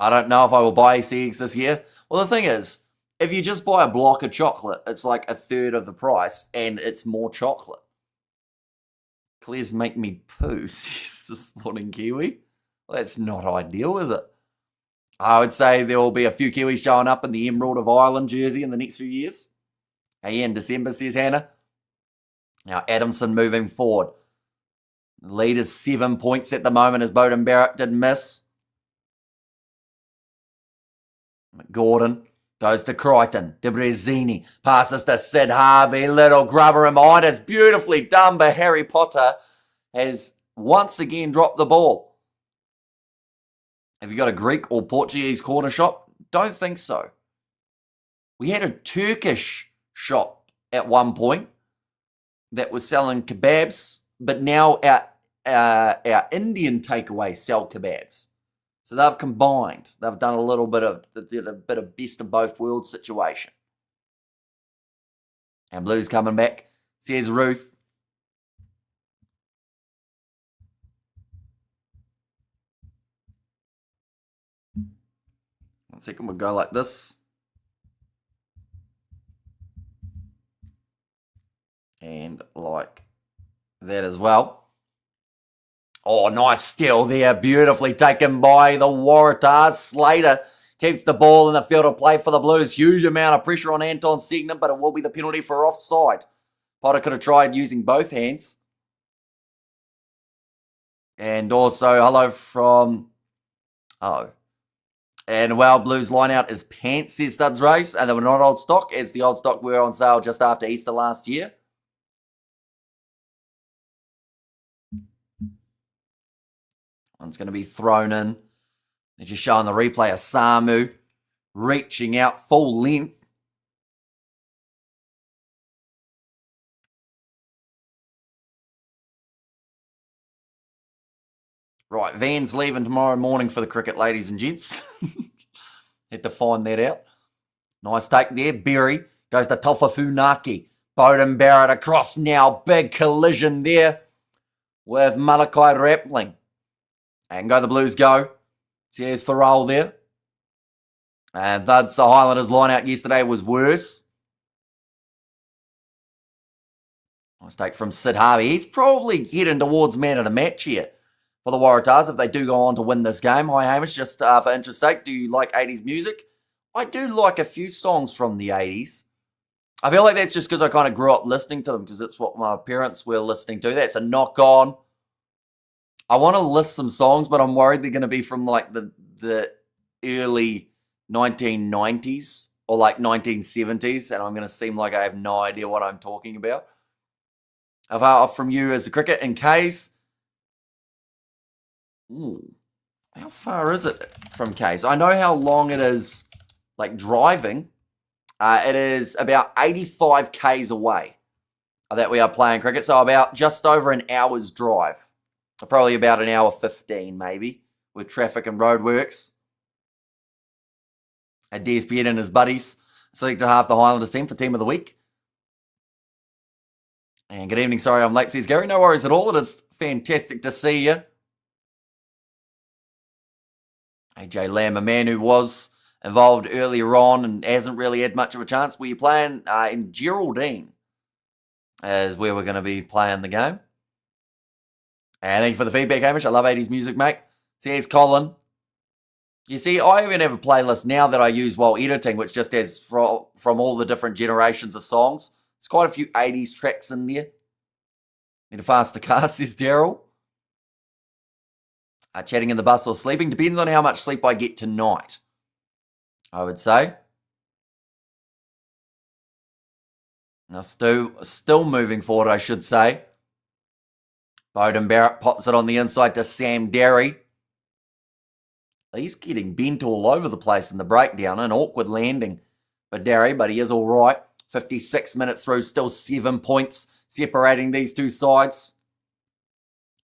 I don't know if I will buy Easter eggs this year. Well, the thing is, if you just buy a block of chocolate, it's like 1/3 of the price, and it's more chocolate. Claire's make me poo, says the Sporting Kiwi. Well, that's not ideal, is it? I would say there will be a few Kiwis showing up in the Emerald of Ireland jersey in the next few years. Are you in December, says Hannah? Now, Adamson moving forward. The lead is 7 points at the moment as Bowden Barrett did miss. Gordon goes to Crichton. De Brezini passes to Sid Harvey. Little grubber in behind. It's beautifully done, but Harry Potter has once again dropped the ball. Have you got a Greek or Portuguese corner shop? Don't think so. We had a Turkish shop at one point that was selling kebabs, but now our Indian takeaways sell kebabs. So they've combined. They've done a little bit of best of both worlds situation. And Blues coming back, says Ruth. One second, we'll go like this. And like that as well. Oh, nice steal there. Beautifully taken by the Waratahs. Slater keeps the ball in the field of play for the Blues. Huge amount of pressure on Anton Segner, but it will be the penalty for offside. Potter could have tried using both hands. And also, hello from... Oh. And well, Blues line out is pants, says Studs Race. And they were not old stock, as the old stock were on sale just after Easter last year. One's going to be thrown in. They're just showing the replay of Samu reaching out full length. Right, Van's leaving tomorrow morning for the cricket, ladies and gents. Had to find that out. Nice take there. Berry goes to Tofafunaki. Bowden Barrett across now. Big collision there with Malachi Rappling. And go the Blues go. Says Farrell there. And that's the Highlanders line out yesterday was worse. Nice take from Sid Harvey. He's probably heading towards man of the match here for the Waratahs if they do go on to win this game. Hi Hamish, just for interest's sake, do you like 80s music? I do like a few songs from the 80s. I feel like that's just because I kind of grew up listening to them because it's what my parents were listening to. That's a knock on. I want to list some songs, but I'm worried they're going to be from like the early 1990s or like 1970s, and I'm going to seem like I have no idea what I'm talking about. How far off from you is the cricket in K's? How far is it from K's? I know how long it is, like driving. It is about 85 K's away that we are playing cricket, so about just over an hour's drive. Probably about an hour 15, maybe, with traffic and roadworks. DSPN and his buddies selected half the Highlanders team for Team of the Week. And good evening, sorry I'm late, says Gary. No worries at all. It is fantastic to see you. AJ Lamb, a man who was involved earlier on and hasn't really had much of a chance. We're playing in Geraldine, is where we're going to be playing the game. And thank you for the feedback, Hamish. I love 80s music, mate. Says Colin. You see, I even have a playlist now that I use while editing, which just has from all the different generations of songs. There's quite a few 80s tracks in there. Need a faster car, says Daryl. Chatting in the bus or sleeping. Depends on how much sleep I get tonight, I would say. Now, still moving forward, I should say. Bowden Barrett pops it on the inside to Sam Derry. He's getting bent all over the place in the breakdown. An awkward landing for Derry, but he is all right. 56 minutes through, still 7 points separating these two sides.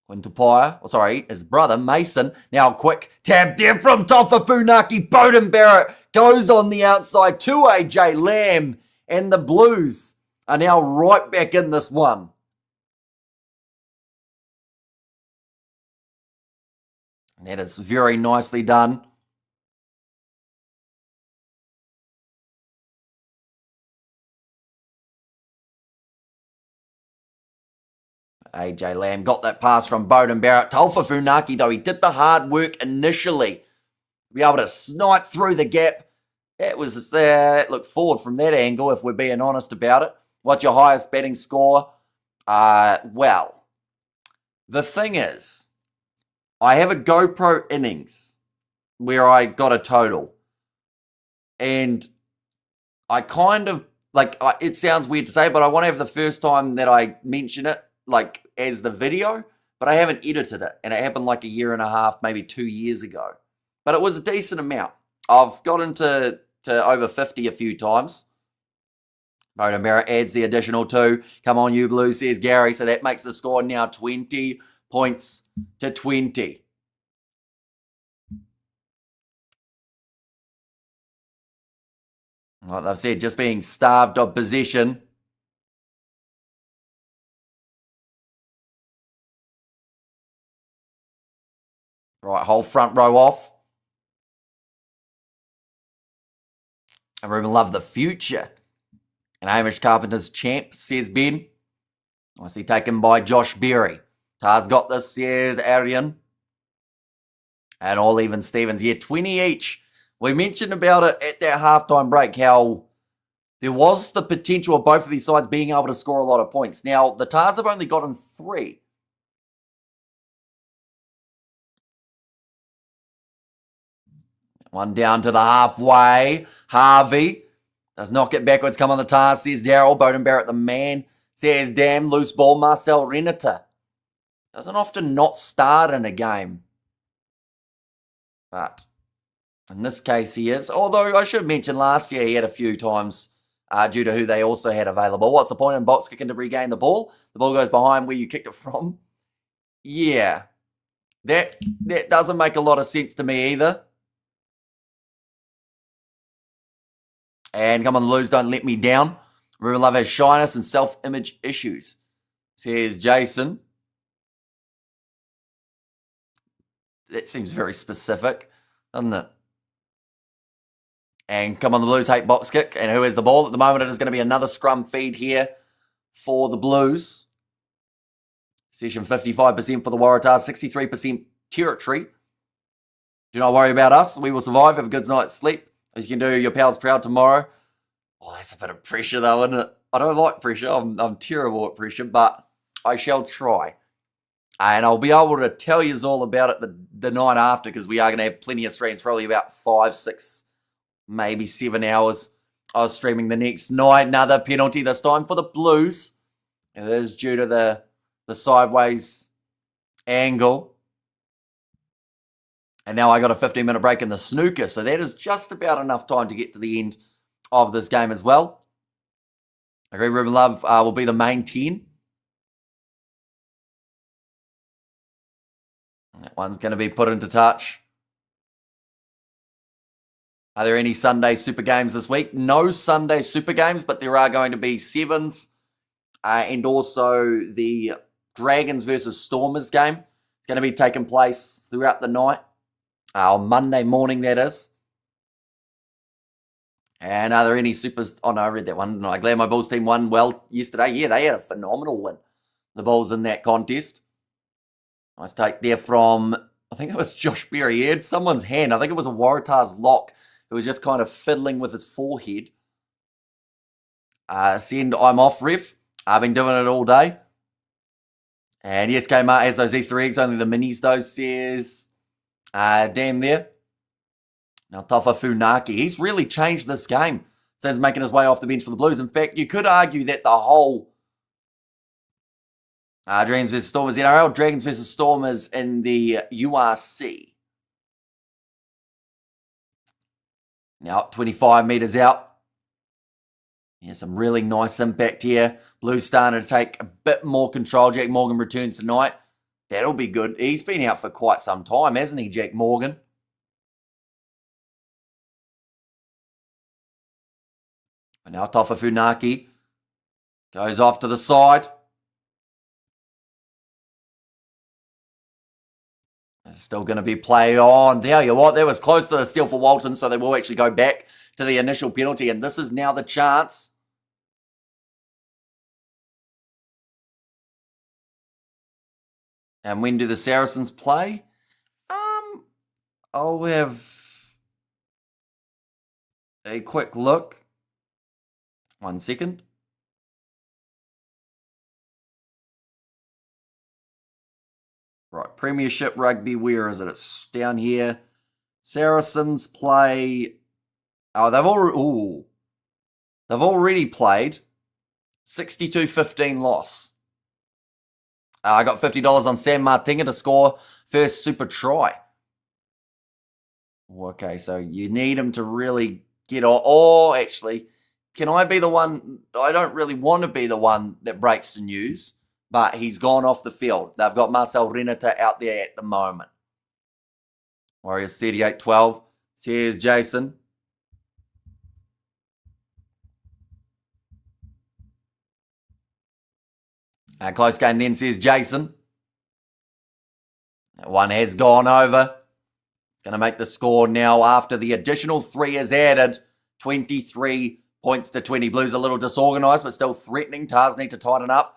Quintupire, his brother Mason. Now quick tab there from Tofafunaki. Bowden Barrett goes on the outside to AJ Lamb. And the Blues are now right back in this one. That is very nicely done. AJ Lamb got that pass from Bowden Barrett. Tofafunaki, though, he did the hard work initially to be able to snipe through the gap It looked forward from that angle, if we're being honest about it. What's your highest batting score? Well, the thing is, I have a GoPro innings where I got a total. And I kind of, it sounds weird to say, but I want to have the first time that I mention it, as the video, but I haven't edited it. And it happened like a year and a half, maybe 2 years ago. But it was a decent amount. I've got into over 50 a few times. Motor Merritt adds the additional 2. Come on, you Blues, says Gary. So that makes the score now 20 points to 20. Like they've said, just being starved of possession. Right, whole front row off. And Ruben love the future. And Hamish Carpenter's champ, says Ben. Nicely taken by Josh Berry. Tars got this, says Arian. And all even Stevens. Yeah, 20 each. We mentioned about it at that halftime break, how there was the potential of both of these sides being able to score a lot of points. Now, the Tars have only gotten 3. One down to the halfway. Harvey does not get backwards. Come on the Tars, says Daryl. Bowden Barrett, the man, says damn. Loose ball, Marcel Renata. Doesn't often not start in a game. But in this case, he is. Although I should mention last year he had a few times due to who they also had available. What's the point in box kicking to regain the ball? The ball goes behind where you kicked it from. Yeah. That doesn't make a lot of sense to me either. And come on, the Blues, don't let me down. Ruben Love has shyness and self-image issues, says Jason. That seems very specific, doesn't it? And come on, the Blues hate box kick. And who has the ball? At the moment, it is going to be another scrum feed here for the Blues. Session 55% for the Waratahs, 63% territory. Do not worry about us. We will survive. Have a good night's sleep. As you can do your pals proud tomorrow. Oh, that's a bit of pressure though, isn't it? I don't like pressure. I'm terrible at pressure, but I shall try. And I'll be able to tell you all about it the night after, because we are going to have plenty of streams, probably about 5, 6, maybe 7 hours of streaming the next night. Another penalty, this time for the Blues. And it is due to the sideways angle. And now I got a 15-minute break in the snooker, so that is just about enough time to get to the end of this game as well. I agree, Ruben Love will be the main 10. That one's going to be put into touch. Are there any Sunday Super Games this week? No Sunday Super Games, but there are going to be sevens and also the Dragons versus Stormers game. It's going to be taking place throughout the night. On Monday morning, that is. And are there any supers? Oh, no, I read that one. No, I'm glad my Bulls team won well yesterday. Yeah, they had a phenomenal win. The Bulls in that contest. Nice take there from, I think it was Josh Berry. He had someone's hand. I think it was a Waratahs lock who was just kind of fiddling with his forehead. Send I'm off, ref. I've been doing it all day. And yes, Kmart has those Easter eggs. Only the minis, though, says... damn there. Now, Tafa Funaki, he's really changed this game since making his way off the bench for the Blues. In fact, you could argue that the whole Dragons versus Stormers NRL, Dragons versus Stormers in the URC. Now, 25 metres out. Yeah, some really nice impact here. Blues starting to take a bit more control. Jack Morgan returns tonight. That'll be good. He's been out for quite some time, hasn't he, Jack Morgan? And now Tofa Funaki goes off to the side. It's still going to be played on. There you what, that was close to the steal for Walton, so they will actually go back to the initial penalty. And this is now the chance. And when do the Saracens play? I'll have... a quick look. 1 second. Right, Premiership Rugby, where is it? It's down here. Saracens play... Oh, they've already played 62-15 loss. I got $50 on Sam Martinga to score first super try. Okay, so you need him to really get on. Or actually, can I be the one? I don't really want to be the one that breaks the news, but he's gone off the field. They've got Marcel Renata out there at the moment. Warriors 38-12. Here's Jason. Close game then, says Jason. That one has gone over. It's going to make the score now after the additional 3 is added. 23 points to 20. Blues a little disorganised, but still threatening. Tars need to tighten up.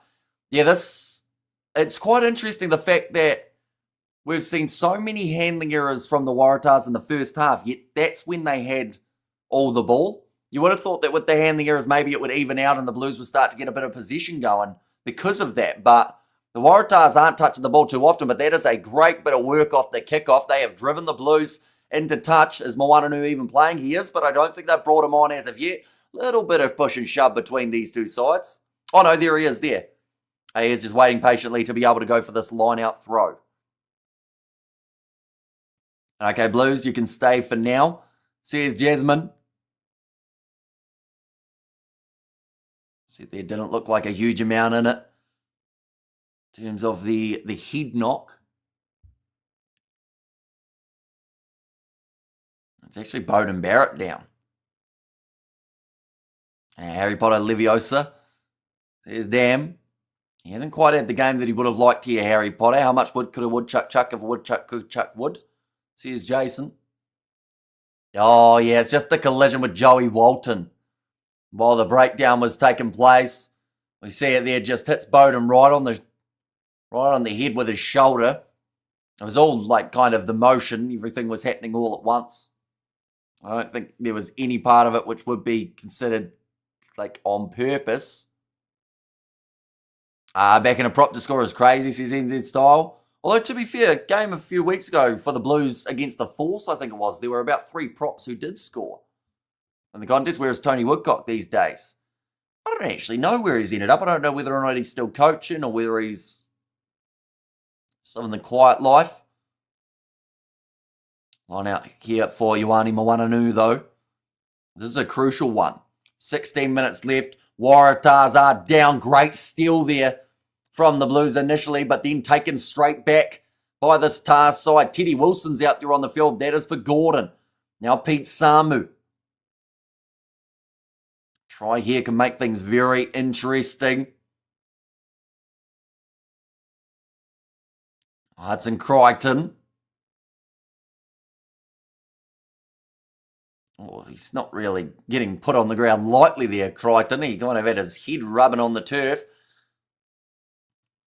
Yeah, it's quite interesting, the fact that we've seen so many handling errors from the Waratahs in the first half, yet that's when they had all the ball. You would have thought that with the handling errors, maybe it would even out and the Blues would start to get a bit of possession going because of that. But the Waratahs aren't touching the ball too often, but that is a great bit of work off the kickoff. They have driven the Blues into touch. Is Moananu even playing? He is, but I don't think they've brought him on as of yet. Little bit of push and shove between these two sides. Oh no, there he is there. He is just waiting patiently to be able to go for this line-out throw. Okay, Blues, you can stay for now, says Jasmine. See, there didn't look like a huge amount in it. In terms of the head knock. It's actually Bowden Barrett down. And Harry Potter Leviosa says, damn. He hasn't quite had the game that he would have liked here, Harry Potter. How much wood could a woodchuck chuck if a woodchuck could chuck wood? Says Jason. Oh, yeah, it's just the collision with Joey Walton. While the breakdown was taking place, we see it there, just hits Bowden right on the head with his shoulder. It was all like kind of the motion. Everything was happening all at once. I don't think there was any part of it which would be considered like on purpose. Back in a prop to score is crazy, says NZ Style. Although, to be fair, a game a few weeks ago for the Blues against the Force, I think it was, there were about 3 props who did score in the contest, whereas Tony Woodcock these days, I don't actually know where he's ended up. I don't know whether or not he's still coaching or whether he's still in the quiet life. Line out here for Ioane Moananu, though. This is a crucial one. 16 minutes left. Waratahs are down. Great steal there from the Blues initially, but then taken straight back by this Tars side. Teddy Wilson's out there on the field. That is for Gordon. Now Pete Samu. Try here can make things very interesting. Hudson Crichton. Oh, he's not really getting put on the ground lightly there, Crichton. He kind of had his head rubbing on the turf.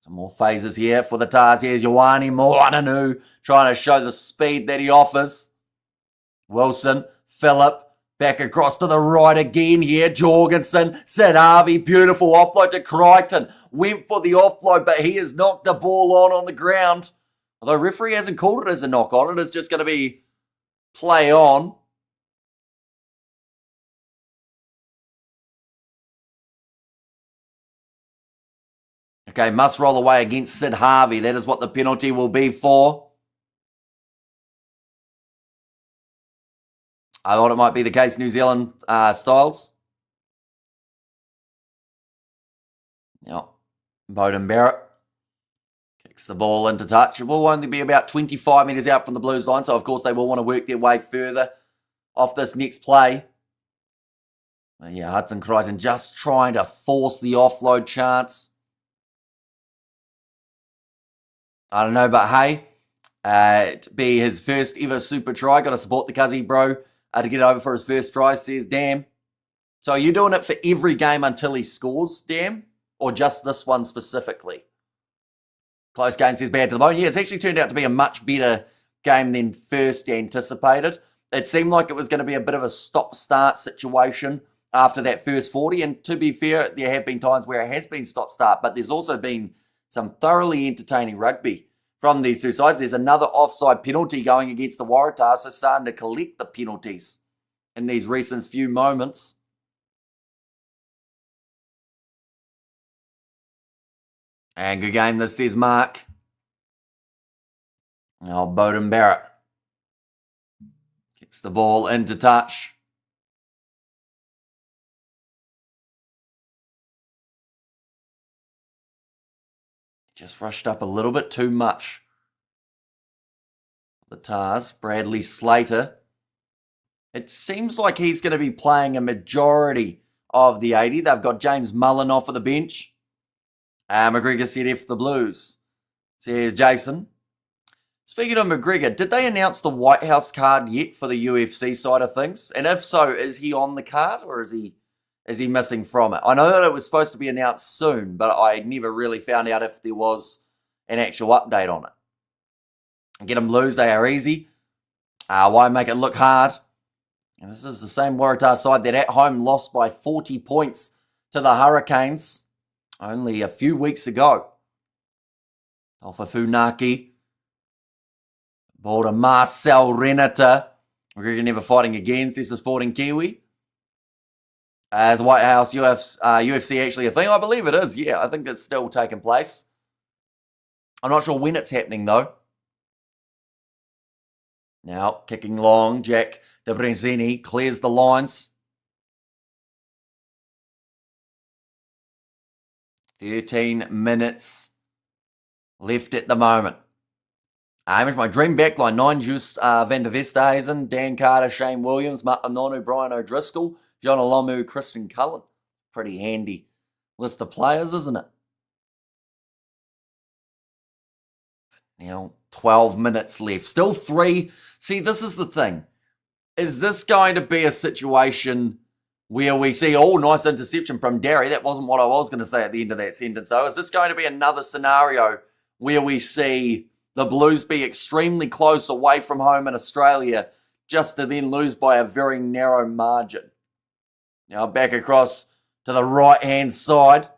Some more phases here for the Tars. Here's Ioane Moananu trying to show the speed that he offers. Wilson, Phillip, back across to the right again here. Jorgensen, Sid Harvey, beautiful offload to Crichton. Went for the offload, but he has knocked the ball on the ground. Although referee hasn't called it as a knock on, it is just going to be play on. Okay, must roll away against Sid Harvey. That is what the penalty will be for. I thought it might be the case, New Zealand Styles. Yep. Bowden Barrett kicks the ball into touch. It will only be about 25 metres out from the Blues line, so of course they will want to work their way further off this next play. But yeah, Hudson Crichton just trying to force the offload chance. I don't know, but hey, to be his first ever super try, got to support the Cuzzy bro to get over for his first try, says Dam. So are you doing it for every game until he scores, Dam? Or just this one specifically? Close game, says Bad to the Bone. Yeah, it's actually turned out to be a much better game than first anticipated. It seemed like it was going to be a bit of a stop-start situation after that first 40. And to be fair, there have been times where it has been stop-start, but there's also been some thoroughly entertaining rugby from these two sides. There's another offside penalty going against the Waratahs, so starting to collect the penalties in these recent few moments. And good game, this says Mark. Now Bowden Barrett gets the ball into touch. Just rushed up a little bit too much. The Tars, Bradley Slater. It seems like he's going to be playing a majority of the 80. They've got James Mullen off of the bench. McGregor said F the Blues, says Jason. Speaking of McGregor, did they announce the White House card yet for the UFC side of things? And if so, is he on the card or is he missing from it? I know that it was supposed to be announced soon, but I never really found out if there was an actual update on it. Get them Blues, they are easy. Why make it look hard? And this is the same Waratahs side that at home lost by 40 points to the Hurricanes only a few weeks ago. Alpha Funaki. Ball to Marcel Renata. We're never fighting against. This is Sporting Kiwi. Is the White House UFC actually a thing? I believe it is. Yeah, I think it's still taking place. I'm not sure when it's happening, though. Now, kicking long. Jack De Brenzini clears the lines. 13 minutes left at the moment. Here's my dream backline. 9 Juice Van der Vesthuizen, Dan Carter, Shane Williams, Martin Nonu, Brian O'Driscoll, John Olomu, Christian Cullen. Pretty handy list of players, isn't it? Now, 12 minutes left. Still 3. See, this is the thing. Is this going to be a situation where we see, oh, nice interception from Derry? That wasn't what I was going to say at the end of that sentence, though. Is this going to be another scenario where we see the Blues be extremely close away from home in Australia just to then lose by a very narrow margin? Now back across to the right-hand side.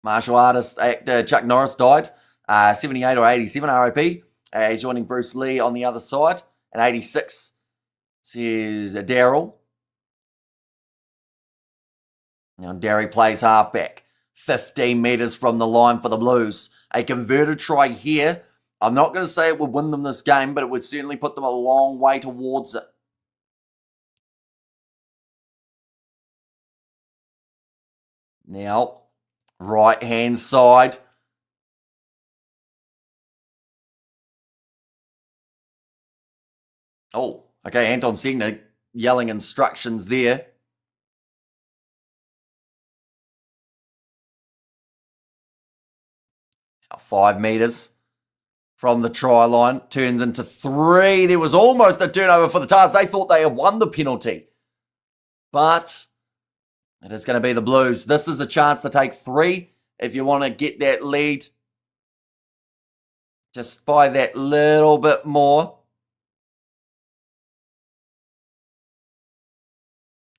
Martial artist actor Chuck Norris died. 78 or 87 RIP. He's joining Bruce Lee on the other side. And 86 says Daryl. Now Derry plays halfback. 15 metres from the line for the Blues. A converted try here. I'm not going to say it would win them this game, but it would certainly put them a long way towards it. Now, right-hand side. Oh, okay, Anton Segner yelling instructions there. Now 5 metres from the try line. Turns into 3. There was almost a turnover for the Tars. They thought they had won the penalty. But it is going to be the Blues. This is a chance to take 3 if you want to get that lead just by that little bit more.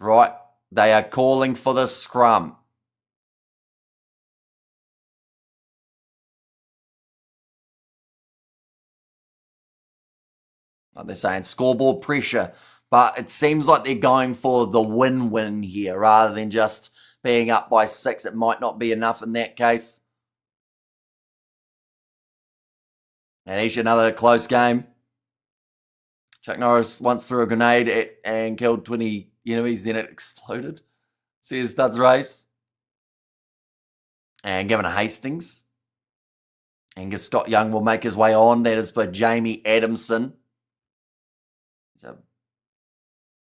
Right, they are calling for the scrum. Like they're saying scoreboard pressure, but it seems like they're going for the win-win here rather than just being up by 6. It might not be enough in that case. And each another close game. Chuck Norris once threw a grenade and killed 20 enemies, then it exploded, says Duds Race. And given a Hastings. Angus Scott Young will make his way on. That is for Jamie Adamson. It's a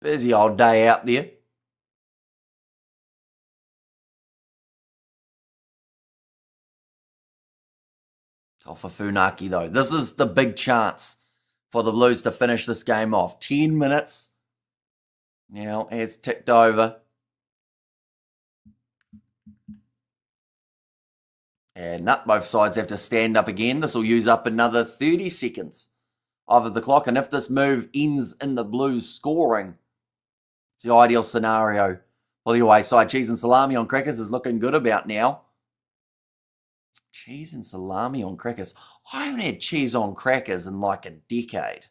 busy old day out there. Oh, for Funaki, though. This is the big chance for the Blues to finish this game off. 10 minutes now has ticked over. And both sides have to stand up again. This will use up another 30 seconds of the clock. And if this move ends in the Blues scoring, it's the ideal scenario for the away side. Cheese and salami on crackers is looking good about now. Cheese and salami on crackers. I haven't had cheese on crackers in like a decade.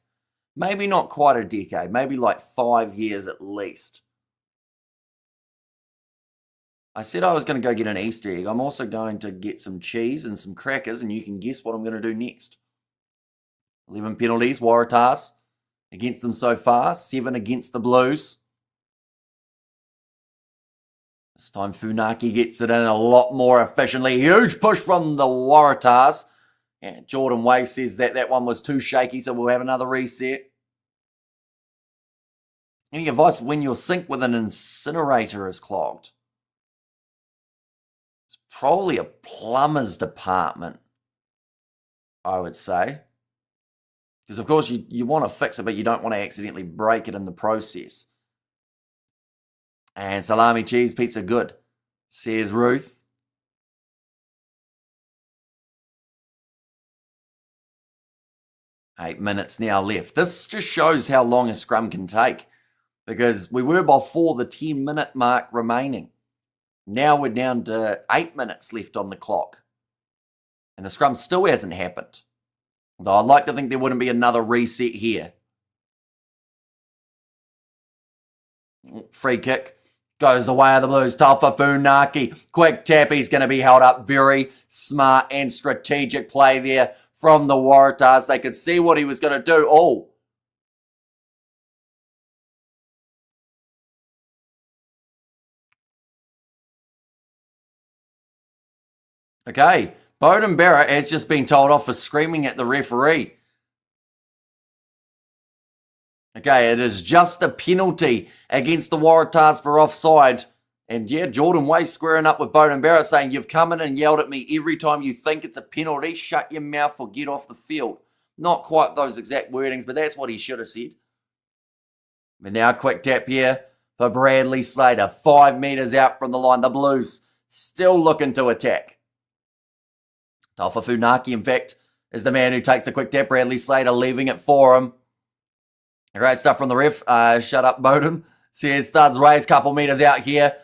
Maybe not quite a decade. Maybe like 5 years at least. I said I was going to go get an Easter egg. I'm also going to get some cheese and some crackers, and you can guess what I'm going to do next. 11 penalties, Waratahs against them so far. 7 against the Blues. This time Funaki gets it in a lot more efficiently. Huge push from the Waratahs. And Jordan Way says that one was too shaky, so we'll have another reset. Any advice when your sink with an incinerator is clogged? It's probably a plumber's department, I would say. Because, of course, you want to fix it, but you don't want to accidentally break it in the process. And salami cheese pizza good, says Ruth. Eight minutes now left. This just shows how long a scrum can take. Because we were before the 10-minute mark remaining. Now we're down to 8 minutes left on the clock. And the scrum still hasn't happened. Though I'd like to think there wouldn't be another reset here. Free kick. Goes the way of the Blues. Tough for Funaki. Quick tap. He's going to be held up. Very smart and strategic play there from the Waratahs. They could see what he was going to do. Oh. Okay. Beauden Barrett has just been told off for screaming at the referee. Okay, it is just a penalty against the Waratahs for offside. And yeah, Jordan Way squaring up with Beauden Barrett saying, you've come in and yelled at me every time you think it's a penalty. Shut your mouth or get off the field. Not quite those exact wordings, but that's what he should have said. But now quick tap here for Bradley Slater. 5 meters out from the line. The Blues still looking to attack. Talfa Funaki, in fact, is the man who takes the quick tap. Bradley Slater leaving it for him. Great stuff from the ref. Shut up, Bowden. Says Studs raise couple meters out here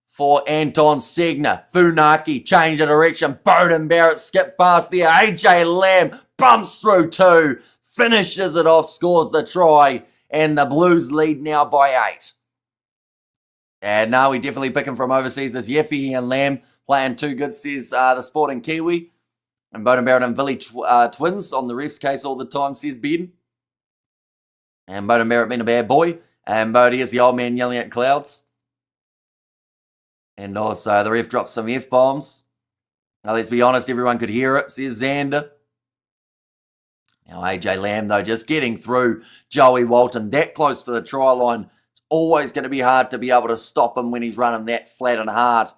for Anton Segner. Funaki change of direction. Beauden Barrett skip past there. AJ Lamb bumps through 2. Finishes it off. Scores the try. And the Blues lead now by 8. And now we definitely picking from overseas. There's Yeffy and Lamb playing too good, says the Sporting Kiwi. And Beauden Barrett and Billy twins on the ref's case all the time, says Ben. And Beauden Barrett being a bad boy. And Bodie is the old man yelling at clouds. And also the ref drops some F-bombs. Now let's be honest, everyone could hear it, says Xander. Now AJ Lamb, though, just getting through Joey Walton that close to the try line. It's always going to be hard to be able to stop him when he's running that flat and hard.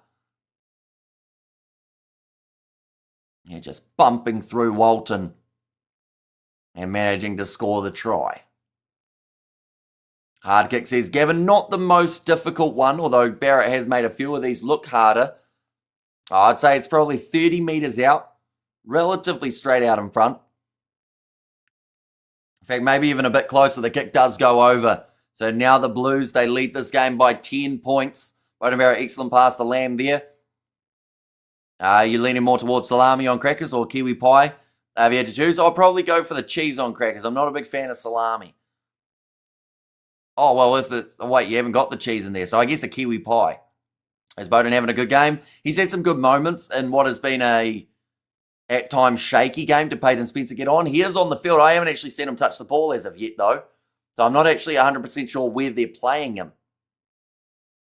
Yeah, just bumping through Walton and managing to score the try. Hard kick, says Gavin. Not the most difficult one, although Barrett has made a few of these look harder. I'd say it's probably 30 meters out, relatively straight out in front. In fact, maybe even a bit closer. The kick does go over. So now the Blues, they lead this game by 10 points. Beauden Barrett, excellent pass to Lamb there. You're leaning more towards salami on crackers or kiwi pie. If you had to choose, I'll probably go for the cheese on crackers. I'm not a big fan of salami. Oh, well, if it's... Oh, wait, you haven't got the cheese in there. So I guess a kiwi pie. Is Beauden having a good game? He's had some good moments in what has been a, at times, shaky game. Did Peyton Spencer get on? He is on the field. I haven't actually seen him touch the ball as of yet, though. So I'm not actually 100% sure where they're playing him.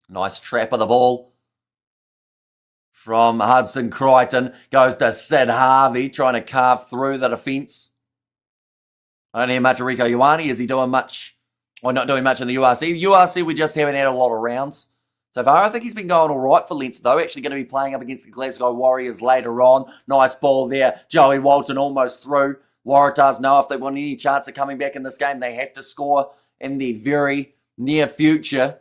Nice trap of the ball from Hudson Crichton. Goes to Sid Harvey, trying to carve through the defence. I don't hear much of Rico Ioane. Is he doing much... Or not doing much in the URC. The URC, we just haven't had a lot of rounds so far. I think he's been going all right for Leinster, though. Actually going to be playing up against the Glasgow Warriors later on. Nice ball there. Joey Walton almost through. Waratahs know if they want any chance of coming back in this game, they have to score in the very near future.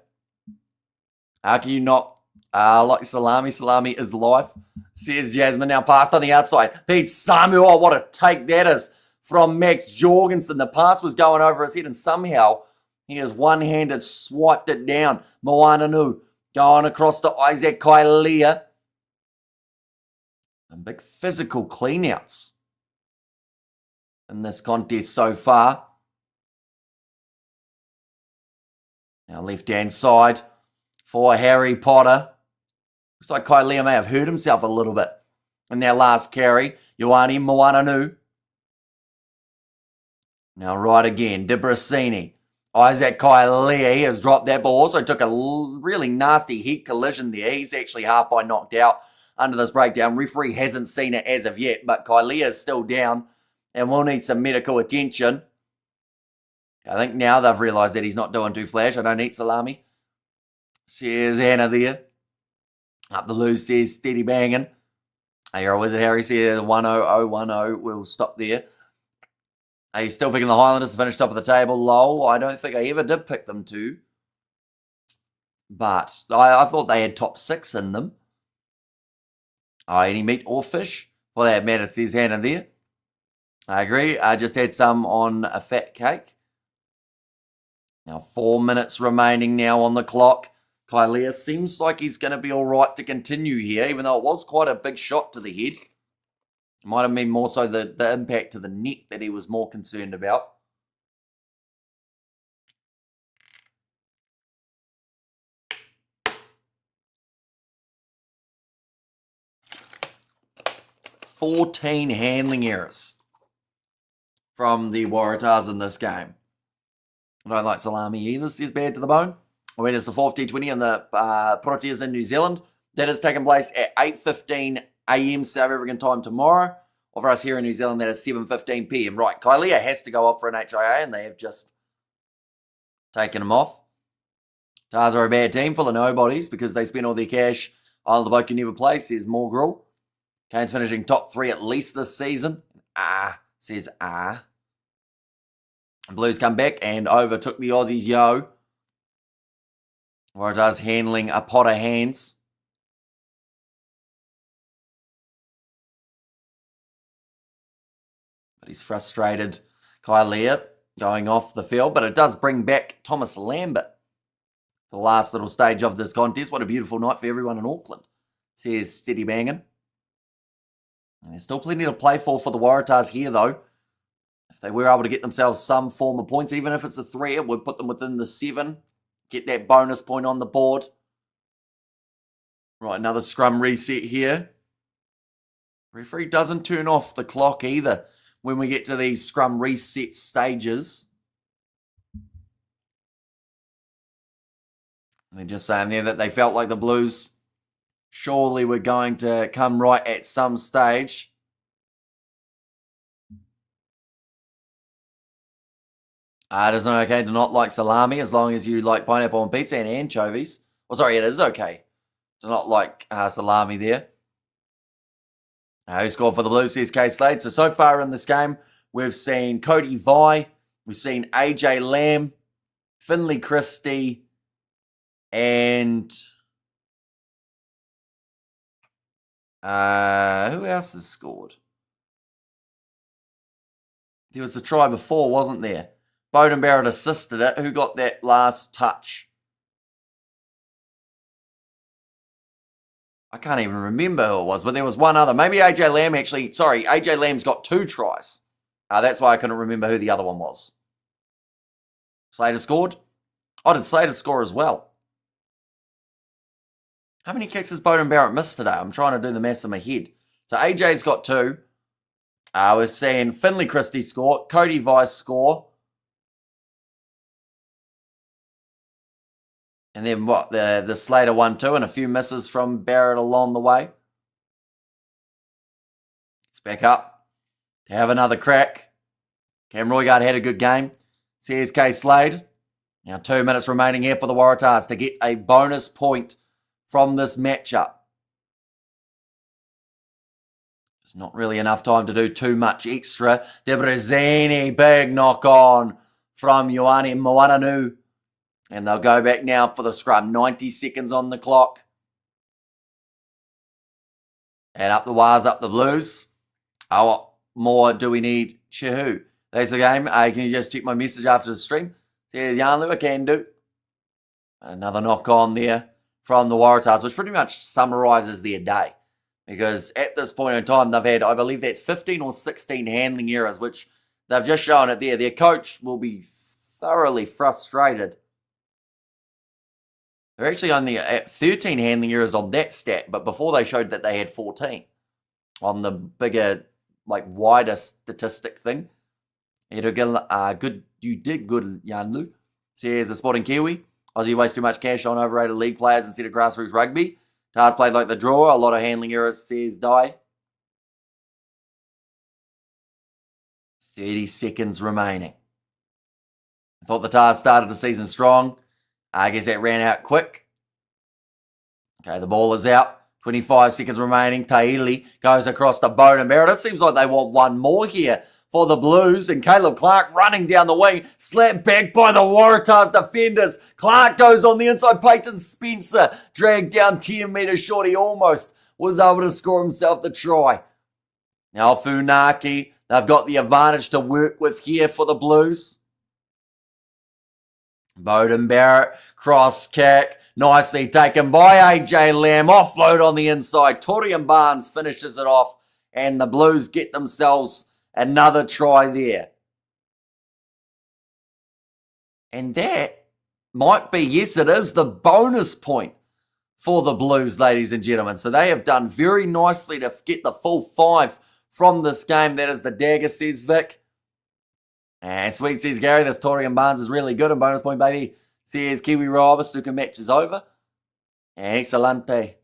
How can you not like salami? Salami is life, says Jasmine. Now passed on the outside. Pete Samuel, what a take that is from Max Jorgensen. The pass was going over his head, and somehow he has one-handed swiped it down. Moananu going across to Isaac Kailea. And big physical cleanouts in this contest so far. Now left-hand side for Harry Potter. Looks like Kailea may have hurt himself a little bit in their last carry. Ioane Moananu. Now right again, De Brasini. Isaac Kailea has dropped that ball. Also took a really nasty head collision there. He's actually half by knocked out under this breakdown. Referee hasn't seen it as of yet, but Kailea is still down and will need some medical attention. I think now they've realised that he's not doing too flash. I don't need salami. Says Anna there. Up the loose says steady banging. You're a wizard, Harry says 1-0-0-1-0. We'll stop there. Are you still picking the Highlanders to finish top of the table? Lol. I don't think I ever did pick them to. But I thought they had top 6 in them. Any meat or fish? For that matter, says Hannah there. I agree. I just had some on a fat cake. Now 4 minutes remaining now on the clock. Kailea seems like he's going to be all right to continue here, even though it was quite a big shot to the head. It might have been more so the impact to the neck that he was more concerned about. "14 handling errors from the Waratahs in this game. I don't like salami either, says Bad to the Bone. I mean, it's the 4th T20 in the Proteas in New Zealand. That is taking place at 8:15 a.m. South African time tomorrow. Or for us here in New Zealand, that is 7:15 p.m. Right, Kailea has to go off for an HIA, and they have just taken him off. Tars are a bad team full of nobodies because they spend all their cash on the bloke who never plays, says Morgrel. Canes finishing top 3 at least this season. Says Blues come back and overtook the Aussies, yo. Waratahs handling a pot of hands. But he's frustrated. Kailea going off the field, but it does bring back Thomas Lambert. The last little stage of this contest. What a beautiful night for everyone in Auckland, says Steady Bangin'. And there's still plenty to play for the Waratahs here, though. If they were able to get themselves some form of points, even if it's a 3, it would put them within the 7. Get that bonus point on the board. Right, another scrum reset here. Referee doesn't turn off the clock either when we get to these scrum reset stages. They're just saying there that they felt like the Blues surely were going to come right at some stage. It is not okay to not like salami as long as you like pineapple on pizza and anchovies. Well, sorry, it is okay to not like salami there. Who scored for the Blues, says K Slade. So far in this game, we've seen Cody Vi, we've seen AJ Lamb, Finley Christie, and who else has scored? There was a try before, wasn't there? Bowden Barrett assisted it. Who got that last touch? I can't even remember who it was, but there was one other. Maybe AJ Lamb actually. Sorry, AJ Lamb's got 2 tries. That's why I couldn't remember who the other one was. Slater scored? Oh, did Slater score as well? How many kicks has Bowden Barrett missed today? I'm trying to do the maths in my head. So AJ's got 2. We're seeing Finley Christie score, Cody Vice score. And then what? The Slater 1-2 and a few misses from Barrett along the way. It's back up to have another crack. Cam Roygaard had a good game. CSK Slade. Now 2 minutes remaining here for the Waratahs to get a bonus point from this matchup. There's not really enough time to do too much extra. De Brezini, big knock on from Ioane Moananu. And they'll go back now for the scrum. 90 seconds on the clock. And up the wires, up the Blues. more do we need? Chehu. That's the game. Can you just check my message after the stream? Says Yarnlu, I can do. Another knock on there from the Waratahs, which pretty much summarises their day. Because at this point in time, they've had, I believe that's 15 or 16 handling errors, which they've just shown it there. Their coach will be thoroughly frustrated. They're actually only at 13 handling errors on that stat, but before they showed that they had 14 on the bigger, wider statistic thing. You did good, Yanlu. Says the Sporting Kiwi. Aussie waste too much cash on overrated league players instead of grassroots rugby. Tars played like the draw. A lot of handling errors, says Die. 30 seconds remaining. I thought the Tars started the season strong. I guess that ran out quick. Okay, the ball is out. 25 seconds remaining. Taili goes across to Bowden Barrett. It seems like they want one more here for the Blues. And Caleb Clark running down the wing. Slapped back by the Waratahs defenders. Clark goes on the inside. Peyton Spencer dragged down 10 metres short. He almost was able to score himself the try. Now Funaki, they've got the advantage to work with here for the Blues. Bowden Barrett, cross kick. Nicely taken by AJ Lamb. Offload on the inside. Torian Barnes finishes it off. And the Blues get themselves another try there. And that might be, yes, it is the bonus point for the Blues, ladies and gentlemen. So they have done very nicely to get the full 5 from this game. That is the dagger, says Vic. And Sweet says Gary, this Torian Barnes is really good. And bonus point, baby, says Kiwi Rover. Snooker match is over. And Excelente.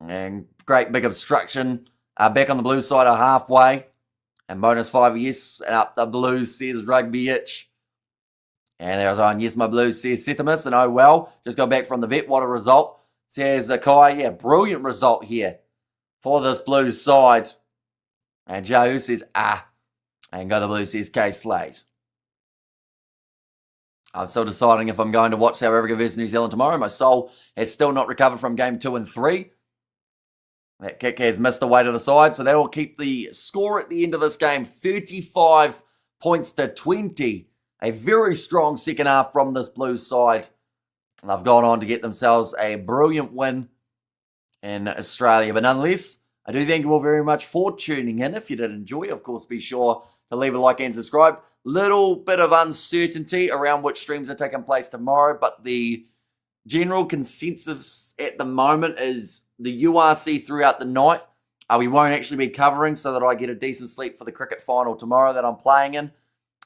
And great big obstruction. Back on the Blues side are halfway. And bonus 5, yes. And up the Blues, says Rugby Itch. And there's on, yes, my Blues, says Setimus. And oh well, just got back from the vet. What a result, says Kai. Yeah, brilliant result here for this Blues side. And Joe says, and go the Blues, says K Slade. I'm still deciding if I'm going to watch South Africa versus New Zealand tomorrow. My soul has still not recovered from game 2 and 3. That kick has missed the way to the side, so that will keep the score at the end of this game 35 points to 20. A very strong second half from this Blues side. And they've gone on to get themselves a brilliant win in Australia. But nonetheless, I do thank you all very much for tuning in. If you did enjoy, of course, be sure to leave a like and subscribe. Little bit of uncertainty around which streams are taking place tomorrow, but the general consensus at the moment is the URC throughout the night. We won't actually be covering so that I get a decent sleep for the cricket final tomorrow that I'm playing in,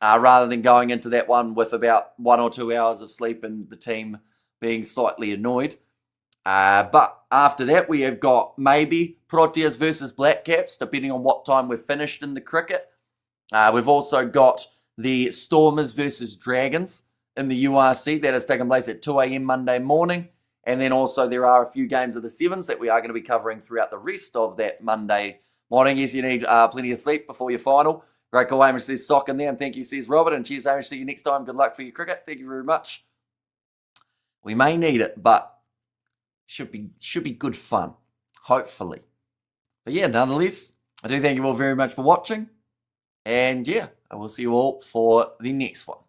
rather than going into that one with about 1 or 2 hours of sleep and the team being slightly annoyed. But after that, we have got maybe Proteas versus Black Caps, depending on what time we're finished in the cricket. We've also got the Stormers versus Dragons in the URC. That has taken place at 2 a.m. Monday morning. And then also there are a few games of the Sevens that we are going to be covering throughout the rest of that Monday morning. Yes, you need plenty of sleep before your final. Great call, Hamish says sock in there. And thank you, says Robert. And cheers, Hamish. See you next time. Good luck for your cricket. Thank you very much. We may need it, but should be good fun. Hopefully. But yeah, nonetheless, I do thank you all very much for watching. And yeah, I will see you all for the next one.